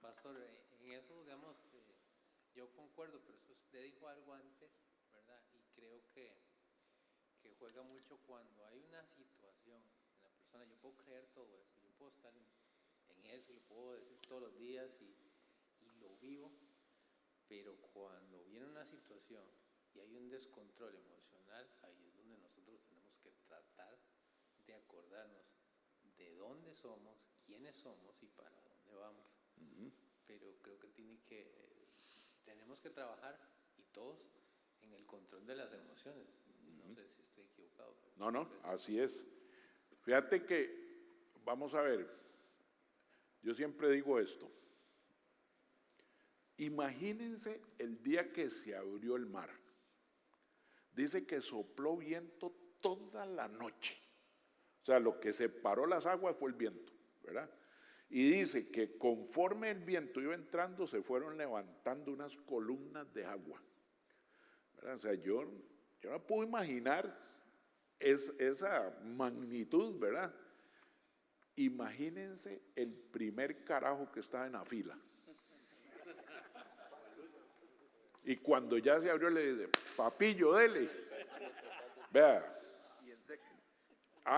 Pastor, en eso, digamos, yo concuerdo, pero eso usted dijo algo antes, ¿verdad? Y creo que juega mucho cuando hay una situación en la persona. Yo puedo creer todo eso, yo puedo estar en eso, lo puedo decir todos los días y lo vivo, pero cuando viene una situación y hay un descontrol emocional, ahí es donde nosotros tenemos que tratar de acordarnos de dónde somos, quiénes somos y para dónde vamos. Pero creo que tenemos que trabajar, y todos, en el control de las emociones. No sé si estoy equivocado. No, así es. Fíjate que, vamos a ver, yo siempre digo esto. Imagínense el día que se abrió el mar. Dice que sopló viento toda la noche. O sea, lo que separó las aguas fue el viento, ¿verdad? Y dice que conforme el viento iba entrando, se fueron levantando unas columnas de agua, ¿verdad? O sea, yo no puedo imaginar esa magnitud, ¿verdad? Imagínense el primer carajo que estaba en la fila. Y cuando ya se abrió, le dice, papillo, dele. Vea. Y en seco.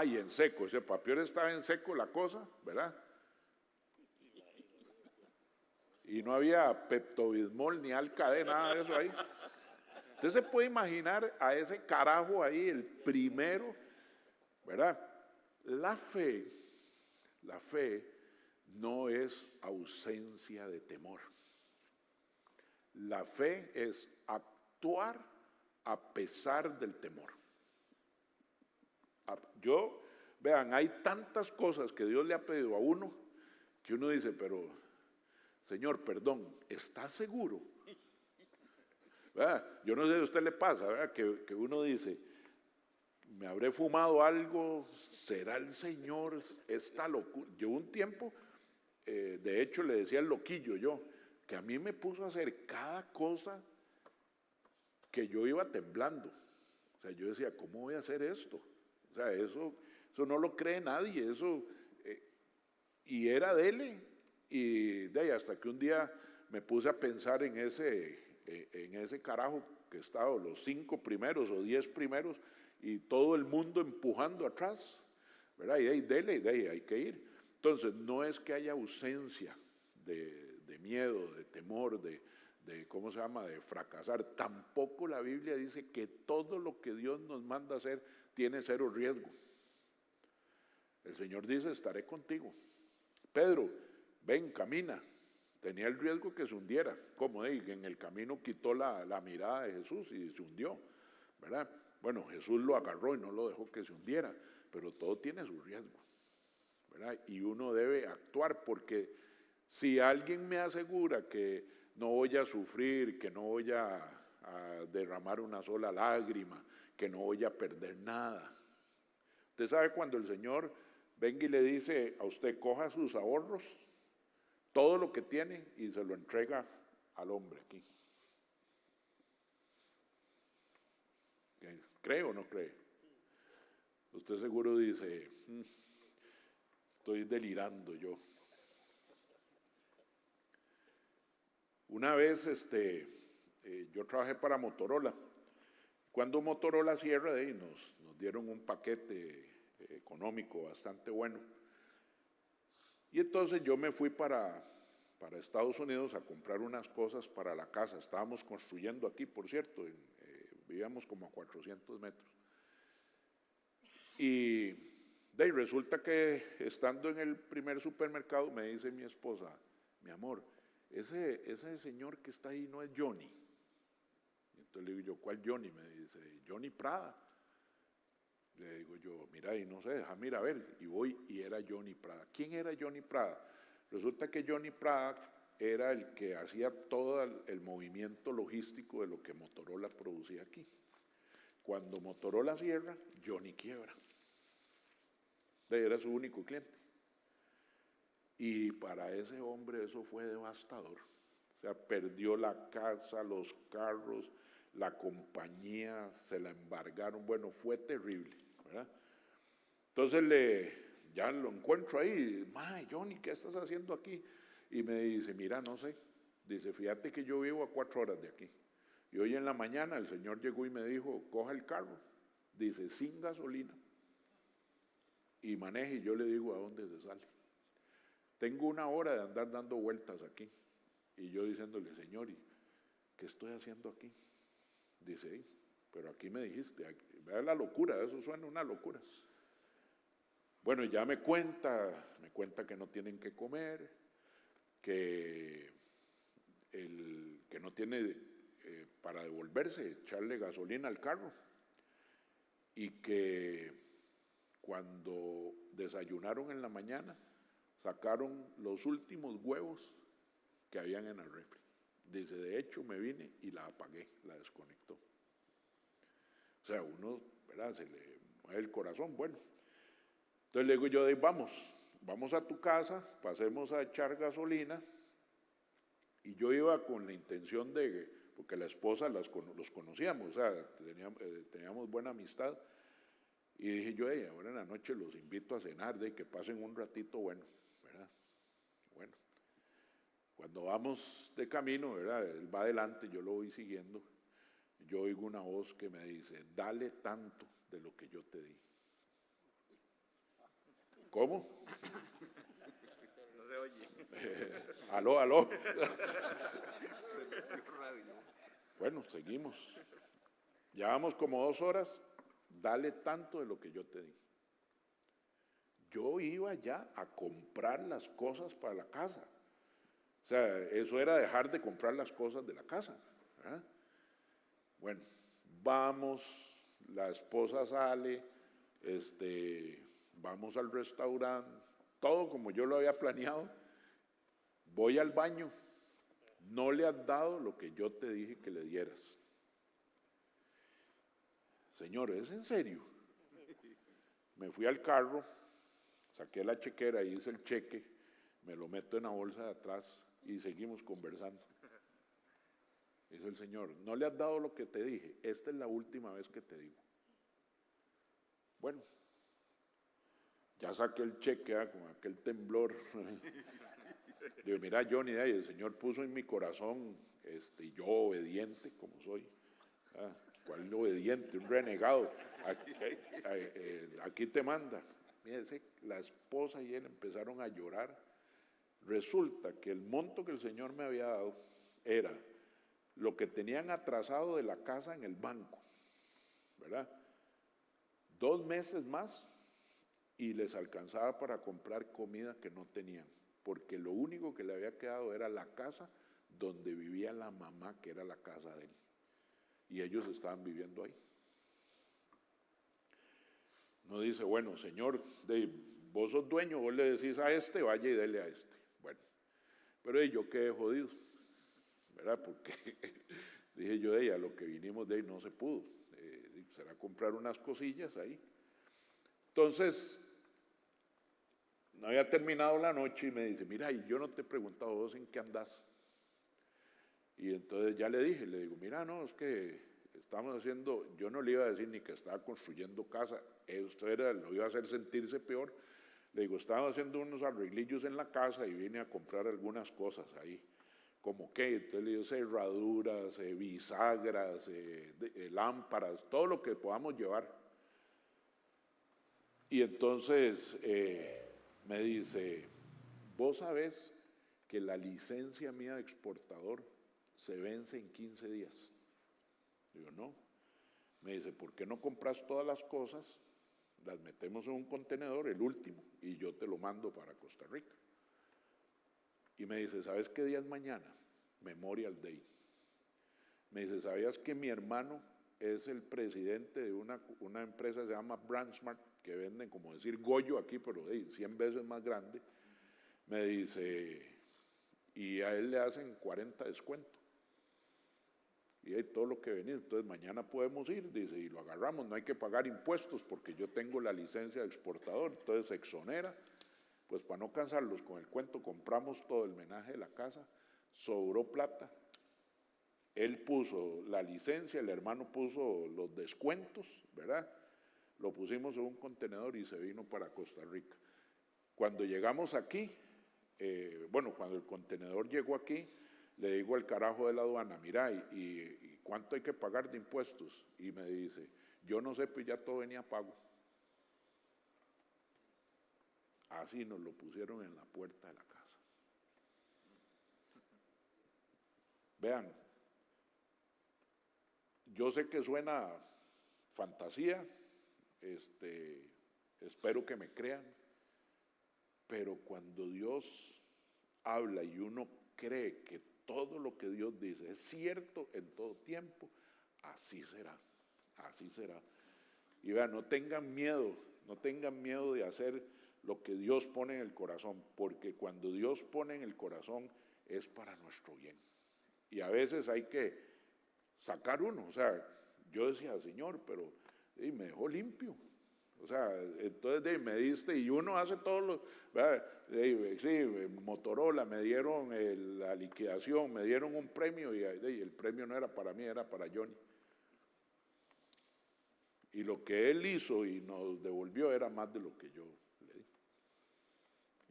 Y en seco. Ese papillo estaba en seco la cosa, ¿verdad? Y no había Pepto-Bismol ni Alcade, nada de eso ahí. Usted se puede imaginar a ese carajo ahí, el primero, ¿verdad? La fe no es ausencia de temor. La fe es actuar a pesar del temor. Vean, hay tantas cosas que Dios le ha pedido a uno que uno dice, pero Señor, perdón, ¿estás seguro? ¿Verdad? Yo no sé si a usted le pasa, ¿verdad? Que uno dice, ¿me habré fumado algo? ¿Será el Señor esta locura? Yo un tiempo, de hecho le decía el loquillo yo, que a mí me puso a hacer cada cosa que yo iba temblando. O sea, yo decía, ¿cómo voy a hacer esto? O sea, eso no lo cree nadie, eso, y era dele. Y de ahí hasta que un día me puse a pensar en ese carajo que estaba, los 5 primeros o 10 primeros, y todo el mundo empujando atrás, ¿verdad? Y de ahí dele, de ahí hay que ir. Entonces, no es que haya ausencia de miedo, de temor, ¿cómo se llama?, de fracasar. Tampoco la Biblia dice que todo lo que Dios nos manda hacer tiene 0 riesgo. El Señor dice, estaré contigo. Pedro, ven, camina. Tenía el riesgo que se hundiera. Como en el camino quitó la mirada de Jesús y se hundió, ¿verdad? Bueno, Jesús lo agarró y no lo dejó que se hundiera, pero todo tiene su riesgo, ¿verdad? Y uno debe actuar, porque si alguien me asegura que no voy a sufrir, que no voy a derramar una sola lágrima, que no voy a perder nada. Usted sabe cuando el Señor venga y le dice a usted, coja sus ahorros, todo lo que tiene, y se lo entrega al hombre aquí. ¿Cree o no cree? Usted seguro dice, estoy delirando yo. Una vez yo trabajé para Motorola. Cuando Motorola cierra, nos dieron un paquete económico bastante bueno. Y entonces yo me fui para Estados Unidos a comprar unas cosas para la casa. Estábamos construyendo aquí, por cierto, vivíamos como a 400 metros. Y De ahí resulta que estando en el primer supermercado me dice mi esposa, mi amor, ese señor que está ahí no es Johnny. Y entonces le digo yo, ¿cuál Johnny? Me dice, Johnny Prada. Le digo yo, mira, y no sé, deja, mira, a ver, y voy, y era Johnny Prada. ¿Quién era Johnny Prada? Resulta que Johnny Prada era el que hacía todo el movimiento logístico de lo que Motorola producía aquí. Cuando Motorola cierra, Johnny quiebra. Era su único cliente. Y para ese hombre eso fue devastador. O sea, perdió la casa, los carros, la compañía, se la embargaron. Bueno, fue terrible, ¿verdad? Entonces ya lo encuentro ahí. Mae, Johnny, ¿qué estás haciendo aquí? Y me dice, mira, no sé. Dice, fíjate que yo vivo a 4 horas de aquí. Y hoy en la mañana el señor llegó y me dijo, coja el carro. Dice, sin gasolina. Y maneje, y yo le digo, ¿a dónde se sale? Tengo 1 hora de andar dando vueltas aquí. Y yo diciéndole, señor, ¿y qué estoy haciendo aquí? Dice, pero aquí me dijiste, vea la locura, eso suena una locura. Bueno, ya me cuenta que no tienen que comer, que no tiene para devolverse, echarle gasolina al carro, y que cuando desayunaron en la mañana, sacaron los últimos huevos que habían en el refri. Dice, de hecho me vine y la apagué, la desconectó. O sea, uno, ¿verdad? Se le mueve el corazón, bueno. Entonces le digo yo, vamos a tu casa, pasemos a echar gasolina. Y yo iba con la intención de, porque la esposa los conocíamos, o sea, teníamos buena amistad. Y dije yo, ahora en la noche los invito a cenar, de que pasen un ratito bueno, ¿verdad? Bueno, cuando vamos de camino, ¿verdad? Él va adelante, yo lo voy siguiendo. Yo oigo una voz que me dice, dale tanto de lo que yo te di. ¿Cómo? No se oye. Aló. Se metió radio. Bueno, seguimos. Llevamos como 2 horas, dale tanto de lo que yo te di. Yo iba ya a comprar las cosas para la casa. O sea, eso era dejar de comprar las cosas de la casa, ¿verdad? Bueno, vamos, la esposa sale, vamos al restaurante, todo como yo lo había planeado. Voy al baño, no le has dado lo que yo te dije que le dieras. Señor, ¿es en serio? Me fui al carro, saqué la chequera, hice el cheque, me lo meto en la bolsa de atrás y seguimos conversando. Dice el Señor, no le has dado lo que te dije, esta es la última vez que te digo. Bueno, ya saqué el cheque con aquel temblor. Digo, mira, Johnny, el Señor puso en mi corazón, y yo obediente como soy. ¿Cuál obediente? Un renegado. Aquí te manda. Fíjense, la esposa y él empezaron a llorar. Resulta que el monto que el Señor me había dado era lo que tenían atrasado de la casa en el banco, ¿verdad? 2 meses más y les alcanzaba para comprar comida que no tenían, porque lo único que le había quedado era la casa donde vivía la mamá, que era la casa de él, y ellos estaban viviendo ahí. No dice, bueno, Señor, vos sos dueño, vos le decís a este, vaya y dele a este. Bueno, pero yo quedé jodido, ¿verdad? Porque dije yo, a lo que vinimos de ahí no se pudo, será comprar unas cosillas ahí. Entonces, no había terminado la noche y me dice, mira, y yo no te he preguntado vos en qué andás. Y entonces ya le digo, mira, no, es que estamos haciendo, yo no le iba a decir ni que estaba construyendo casa, esto lo iba a hacer sentirse peor. Le digo, estaba haciendo unos arreglillos en la casa y vine a comprar algunas cosas ahí. ¿Como qué? Entonces le digo, cerraduras, bisagras, lámparas, todo lo que podamos llevar. Y entonces me dice, ¿vos sabés que la licencia mía de exportador se vence en 15 días? Digo, no. Me dice, ¿por qué no compras todas las cosas, las metemos en un contenedor, el último, y yo te lo mando para Costa Rica. Y me dice, ¿sabes qué día es mañana? Memorial Day. Me dice, ¿sabías que mi hermano es el presidente de una empresa que se llama Brandsmart, que venden, como decir, Goyo aquí, pero 100 veces más grande? Me dice, y a él le hacen 40 descuento. Y hay todo lo que venís, entonces mañana podemos ir, dice, y lo agarramos, no hay que pagar impuestos porque yo tengo la licencia de exportador, entonces se exonera. Pues para no cansarlos con el cuento, compramos todo el menaje de la casa, sobró plata, él puso la licencia, el hermano puso los descuentos, ¿verdad? Lo pusimos en un contenedor y se vino para Costa Rica. Cuando llegamos aquí, cuando el contenedor llegó aquí, le digo al carajo de la aduana, mira, ¿y cuánto hay que pagar de impuestos? Y me dice, yo no sé, pues ya todo venía pago. Así nos lo pusieron en la puerta de la casa. Vean, yo sé que suena fantasía, espero que me crean, pero cuando Dios habla y uno cree que todo lo que Dios dice es cierto en todo tiempo, así será, así será. Y vean, no tengan miedo de hacer lo que Dios pone en el corazón, porque cuando Dios pone en el corazón es para nuestro bien. Y a veces hay que sacar uno, o sea, yo decía, Señor, pero me dejó limpio. O sea, entonces me diste, y uno hace todos los, ¿verdad? Sí, Motorola, me dieron la liquidación, me dieron un premio, y el premio no era para mí, era para Johnny. Y lo que él hizo y nos devolvió era más de lo que yo le di.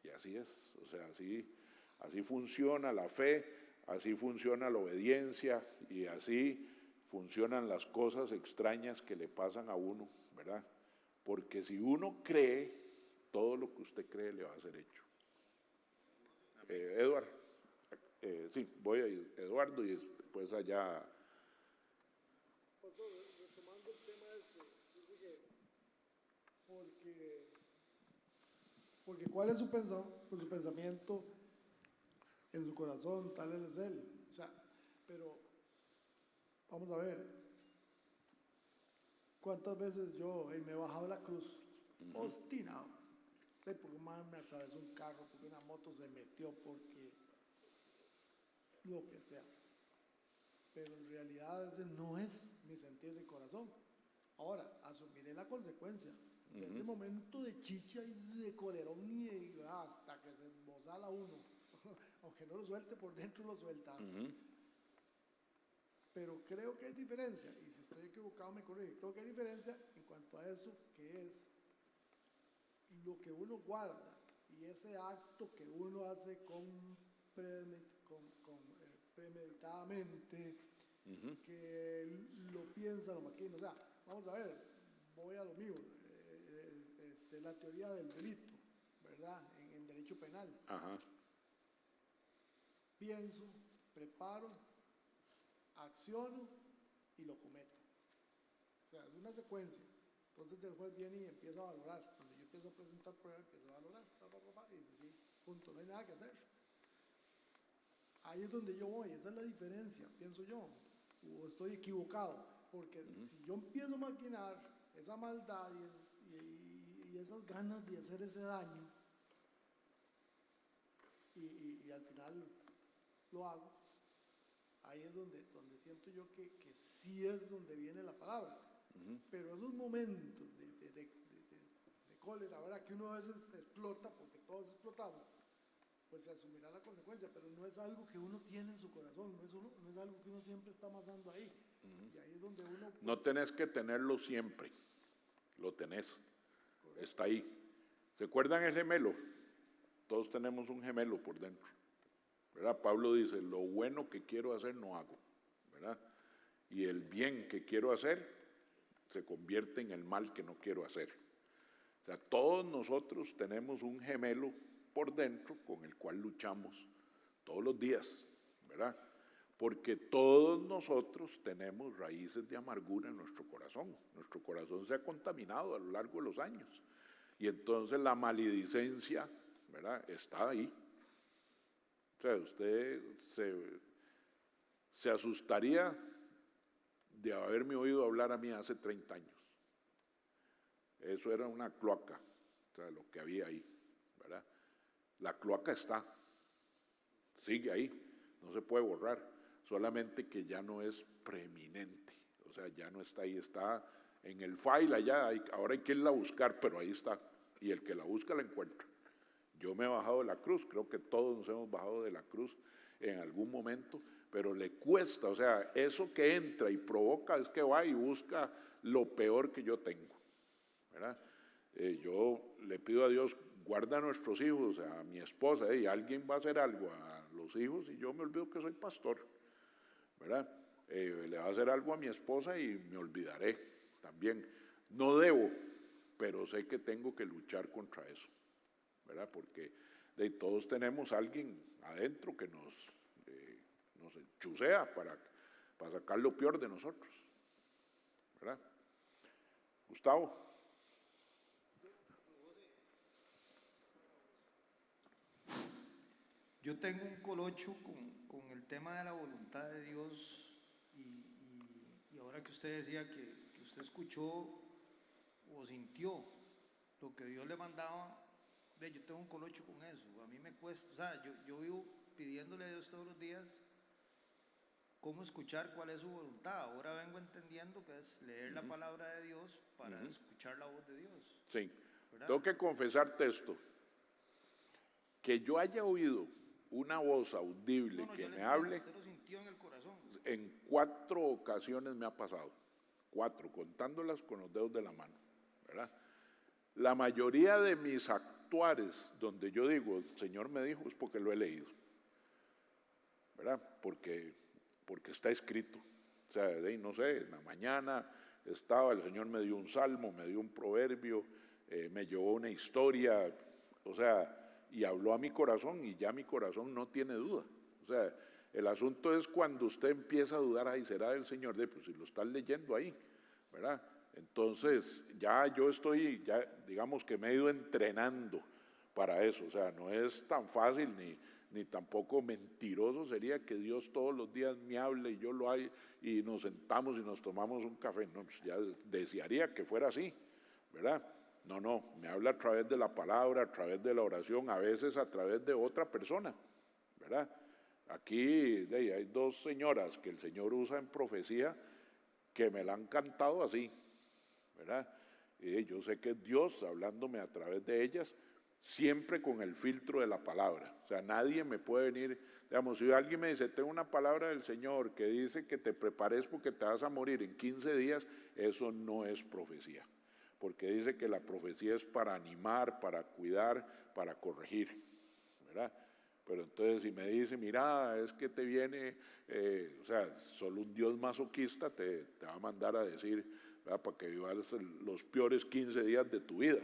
Y así es, o sea, así funciona la fe, así funciona la obediencia, y así funcionan las cosas extrañas que le pasan a uno, ¿verdad? Porque si uno cree, todo lo que usted cree le va a ser hecho. Eduardo, sí, voy a ir, Eduardo, y después allá. Pastor, retomando el tema dice que porque ¿cuál es su pensamiento en su corazón? Tal es él. O sea, pero vamos a ver. ¿Cuántas veces yo me he bajado de la cruz? Obstinado. Porque me atravesó un carro, porque una moto se metió, porque lo que sea. Pero en realidad ese no es mi sentir de corazón. Ahora, asumiré la consecuencia. Ese momento de chicha y de colerón y hasta que se esbozala uno. Aunque no lo suelte por dentro, lo suelta. Pero creo que hay diferencia, y si estoy equivocado me corrige, creo que hay diferencia en cuanto a eso, que es lo que uno guarda y ese acto que uno hace premeditadamente, que lo piensa, lo maquina. O sea, vamos a ver, voy a lo mío, la teoría del delito, ¿verdad? En derecho penal. Ajá. Pienso, preparo, acciono y lo cometo. O sea, es una secuencia. Entonces el juez viene y empieza a valorar. Cuando yo empiezo a presentar pruebas, empiezo a valorar, y dice, sí, punto, no hay nada que hacer. Ahí es donde yo voy, esa es la diferencia, pienso yo. O estoy equivocado, porque si yo empiezo a maquinar esa maldad y esas ganas de hacer ese daño, y al final lo hago, ahí es donde siento yo que sí es donde viene la palabra. Pero esos momentos de cólera, ¿verdad? Que uno a veces explota, porque todos explotamos, pues se asumirá la consecuencia, pero no es algo que uno tiene en su corazón, no es algo que uno siempre está amasando ahí. Y ahí es donde uno... Pues, no tenés que tenerlo siempre, lo tenés, correcto. Está ahí. ¿Se acuerdan el gemelo? Todos tenemos un gemelo por dentro, ¿verdad? Pablo dice, lo bueno que quiero hacer no hago, ¿verdad? Y el bien que quiero hacer se convierte en el mal que no quiero hacer. O sea, todos nosotros tenemos un gemelo por dentro con el cual luchamos todos los días, ¿verdad? porque todos nosotros tenemos raíces de amargura en nuestro corazón. Nuestro corazón se ha contaminado a lo largo de los años. Y entonces la maledicencia, ¿verdad?, está ahí. O sea, usted se asustaría de haberme oído hablar a mí hace 30 años. Eso era una cloaca, o sea, lo que había ahí, ¿verdad? La cloaca está, sigue ahí, no se puede borrar, solamente que ya no es preeminente, o sea, ya no está ahí, está en el file allá, ahora hay que irla a buscar, pero ahí está, y el que la busca la encuentra. Yo me he bajado de la cruz, creo que todos nos hemos bajado de la cruz en algún momento, pero le cuesta, o sea, eso que entra y provoca es que va y busca lo peor que yo tengo, ¿verdad? Yo le pido a Dios, guarda a nuestros hijos, a mi esposa, y alguien va a hacer algo a los hijos y yo me olvido que soy pastor, ¿verdad? Le va a hacer algo a mi esposa y me olvidaré también. No debo, pero sé que tengo que luchar contra eso, ¿verdad? Porque todos tenemos a alguien adentro que nos chusea para sacar lo peor de nosotros, ¿verdad? Gustavo. Yo tengo un colocho con el tema de la voluntad de Dios y ahora que usted decía que usted escuchó o sintió lo que Dios le mandaba, yo tengo un colocho con eso. A mí me cuesta, o sea, yo vivo pidiéndole a Dios todos los días cómo escuchar cuál es su voluntad. Ahora vengo entendiendo que es leer la palabra de Dios para escuchar la voz de Dios. Sí, ¿verdad? tengo que confesarte esto, que yo haya oído una voz audible que me hable, usted lo sintió en el corazón. en 4 ocasiones me ha pasado, 4, contándolas con los dedos de la mano, ¿verdad? La mayoría de mis actuares, donde yo digo, el Señor me dijo, es porque lo he leído, ¿verdad? Porque está escrito. O sea, no sé, en la mañana estaba, el Señor me dio un salmo, me dio un proverbio, me llevó una historia, o sea, y habló a mi corazón y ya mi corazón no tiene duda. O sea, el asunto es cuando usted empieza a dudar, ay, será del Señor, pues si lo están leyendo ahí, ¿verdad? Entonces, ya yo estoy, ya digamos que me he ido entrenando para eso, o sea, no es tan fácil ni tampoco mentiroso sería que Dios todos los días me hable y yo lo haga y nos sentamos y nos tomamos un café. No, pues ya desearía que fuera así, ¿verdad? No, me habla a través de la palabra, a través de la oración, a veces a través de otra persona, ¿verdad? Aquí hay 2 señoras que el Señor usa en profecía que me la han cantado así, ¿verdad? Y yo sé que es Dios hablándome a través de ellas, siempre con el filtro de la palabra. O sea, nadie me puede venir, digamos, si alguien me dice, tengo una palabra del Señor que dice que te prepares porque te vas a morir en 15 días, eso no es profecía, porque dice que la profecía es para animar, para cuidar, para corregir, ¿verdad? Pero entonces si me dice, mira, es que te viene, o sea, solo un Dios masoquista te va a mandar a decir, ¿verdad?, para que vivas los peores 15 días de tu vida,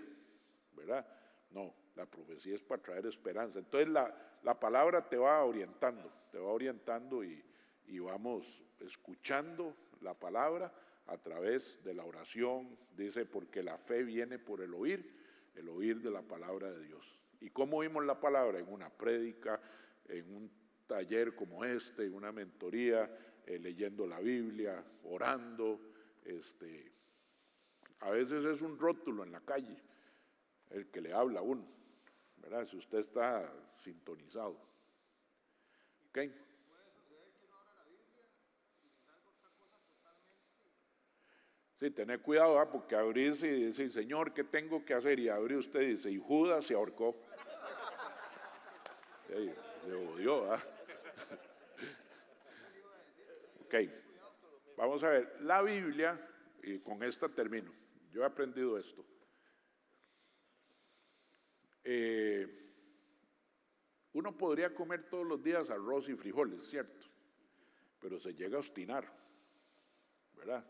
¿verdad? No, la profecía es para traer esperanza. Entonces la palabra te va orientando y vamos escuchando la palabra a través de la oración. Dice, porque la fe viene por el oír de la palabra de Dios. ¿Y cómo oímos la palabra? En una prédica, en un taller como este, en una mentoría, leyendo la Biblia, orando. A veces es un rótulo en la calle el que le habla a uno, ¿verdad? Si usted está sintonizado. ¿Ok? ¿Puede suceder que uno abra la Biblia y le salga otra cosa totalmente? Sí, tener cuidado, ¿verdad? Porque abrir y decir, Señor, ¿qué tengo que hacer? Y abrir usted y dice, y Judas se ahorcó. Se odió, ¿verdad? Ok, vamos a ver, la Biblia, y con esta termino, yo he aprendido esto. Uno podría comer todos los días arroz y frijoles, ¿cierto? Pero se llega a obstinar, ¿verdad?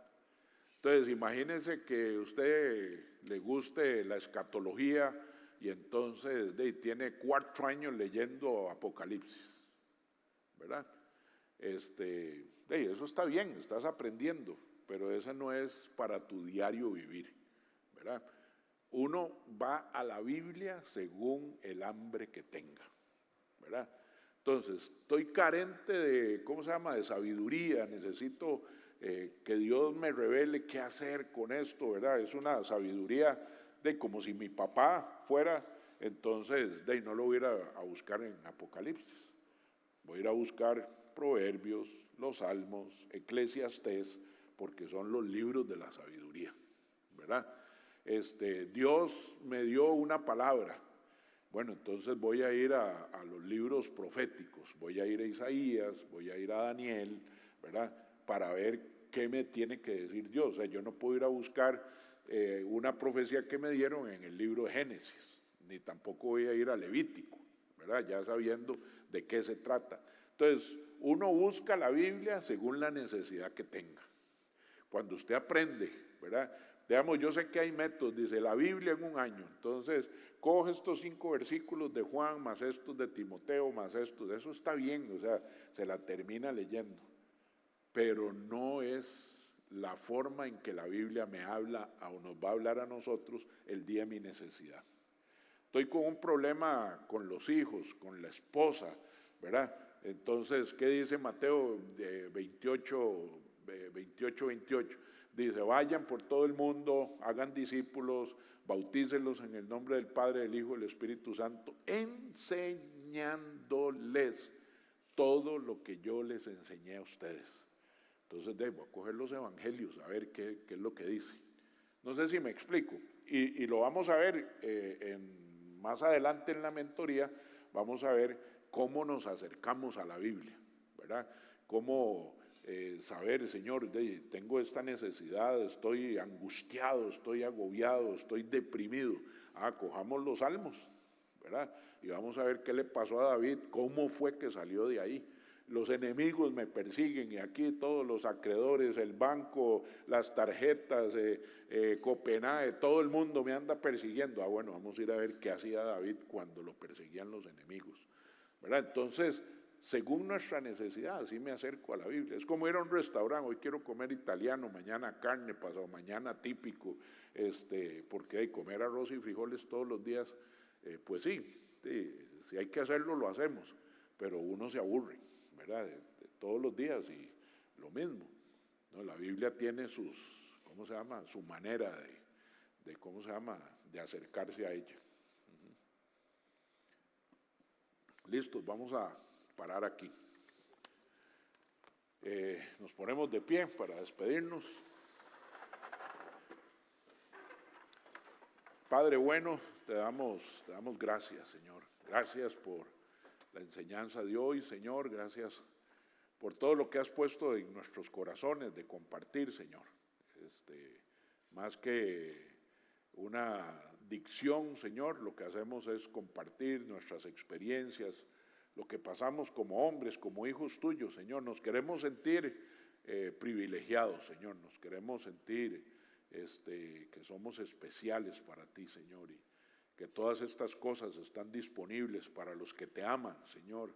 Entonces, imagínense que a usted le guste la escatología y entonces tiene 4 años leyendo Apocalipsis, ¿verdad? Eso está bien, estás aprendiendo, pero esa no es para tu diario vivir, ¿verdad? Uno va a la Biblia según el hambre que tenga, ¿verdad? Entonces, estoy carente de, de sabiduría, necesito que Dios me revele qué hacer con esto, ¿verdad? Es una sabiduría de como si mi papá fuera, entonces, no lo voy a ir a buscar en Apocalipsis, voy a ir a buscar Proverbios, los Salmos, Eclesiastés, porque son los libros de la sabiduría, ¿verdad? Dios me dio una palabra. Bueno, entonces voy a ir a los libros proféticos, voy a ir a Isaías, voy a ir a Daniel, ¿verdad? Para ver qué me tiene que decir Dios. O sea, yo no puedo ir a buscar una profecía que me dieron en el libro de Génesis, ni tampoco voy a ir a Levítico, ¿verdad? Ya sabiendo de qué se trata. Entonces, uno busca la Biblia según la necesidad que tenga. Cuando usted aprende, ¿verdad? Digamos, yo sé que hay métodos, dice la Biblia en un año, entonces coge estos 5 versículos de Juan, más estos de Timoteo, más estos, eso está bien, o sea, se la termina leyendo, pero no es la forma en que la Biblia me habla o nos va a hablar a nosotros el día de mi necesidad. Estoy con un problema con los hijos, con la esposa, ¿verdad? Entonces, ¿qué dice Mateo 28? Dice, vayan por todo el mundo, hagan discípulos, bautícenlos en el nombre del Padre, del Hijo y del Espíritu Santo, enseñándoles todo lo que yo les enseñé a ustedes. Entonces, voy a coger los evangelios, a ver qué es lo que dice. No sé si me explico. Y lo vamos a ver más adelante en la mentoría, vamos a ver cómo nos acercamos a la Biblia, ¿verdad? Cómo saber, Señor, tengo esta necesidad, estoy angustiado, estoy agobiado, estoy deprimido. Cojamos los salmos, ¿verdad? Y vamos a ver qué le pasó a David, cómo fue que salió de ahí. Los enemigos me persiguen y aquí todos los acreedores, el banco, las tarjetas, Copenhague, todo el mundo me anda persiguiendo. Bueno, vamos a ir a ver qué hacía David cuando lo perseguían los enemigos, ¿verdad? Entonces, según nuestra necesidad, así me acerco a la Biblia. Es como ir a un restaurante, hoy quiero comer italiano, mañana carne, pasado mañana típico, porque comer arroz y frijoles todos los días, pues sí, si hay que hacerlo, lo hacemos, pero uno se aburre, ¿verdad? De todos los días y lo mismo, ¿no? La Biblia tiene su manera de acercarse a ella. Listos, vamos a parar aquí. Nos ponemos de pie para despedirnos. Padre bueno, te damos gracias, Señor. Gracias por la enseñanza de hoy, Señor. Gracias por todo lo que has puesto en nuestros corazones de compartir, Señor. Más que una dicción, Señor, lo que hacemos es compartir nuestras experiencias, lo que pasamos como hombres, como hijos tuyos, Señor. Nos queremos sentir privilegiados, Señor. Nos queremos sentir que somos especiales para ti, Señor, y que todas estas cosas están disponibles para los que te aman, Señor.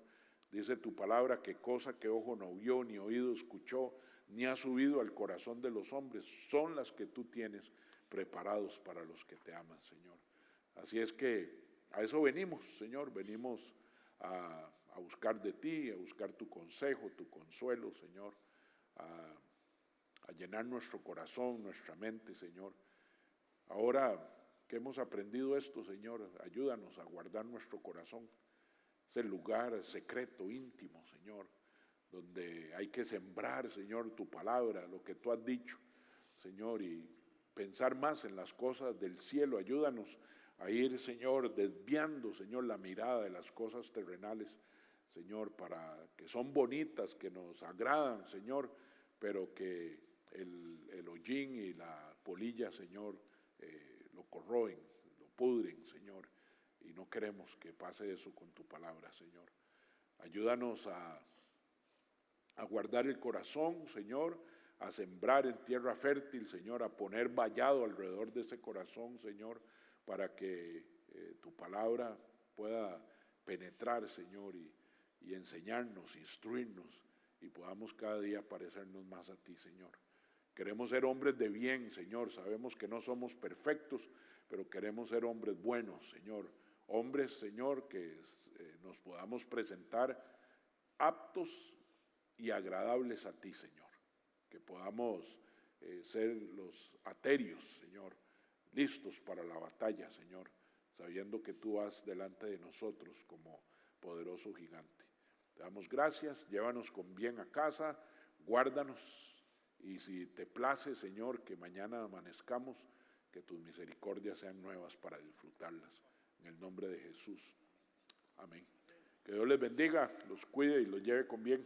Dice tu palabra que cosa que ojo no vio, ni oído escuchó, ni ha subido al corazón de los hombres, son las que tú tienes preparados para los que te aman, Señor. Así es que a eso venimos, Señor, venimos a buscar de ti, a buscar tu consejo, tu consuelo, Señor, a llenar nuestro corazón, nuestra mente, Señor. Ahora que hemos aprendido esto, Señor, ayúdanos a guardar nuestro corazón, ese lugar secreto, íntimo, Señor, donde hay que sembrar, Señor, tu palabra, lo que tú has dicho, Señor, y pensar más en las cosas del cielo. Ayúdanos a ir, Señor, desviando, Señor, la mirada de las cosas terrenales, Señor, para que son bonitas, que nos agradan, Señor, pero que el hollín y la polilla, Señor, lo corroen, lo pudren, Señor, y no queremos que pase eso con tu palabra, Señor. Ayúdanos a guardar el corazón, Señor, a sembrar en tierra fértil, Señor, a poner vallado alrededor de ese corazón, Señor, para que tu palabra pueda penetrar, Señor, y enseñarnos, instruirnos y podamos cada día parecernos más a ti, Señor. Queremos ser hombres de bien, Señor. Sabemos que no somos perfectos, pero queremos ser hombres buenos, Señor. Hombres, Señor, que nos podamos presentar aptos y agradables a ti, Señor. Que podamos ser los aterios, Señor, listos para la batalla, Señor, sabiendo que tú vas delante de nosotros como poderoso gigante. Te damos gracias, llévanos con bien a casa, guárdanos, y si te place, Señor, que mañana amanezcamos, que tus misericordias sean nuevas para disfrutarlas. En el nombre de Jesús. Amén. Que Dios les bendiga, los cuide y los lleve con bien.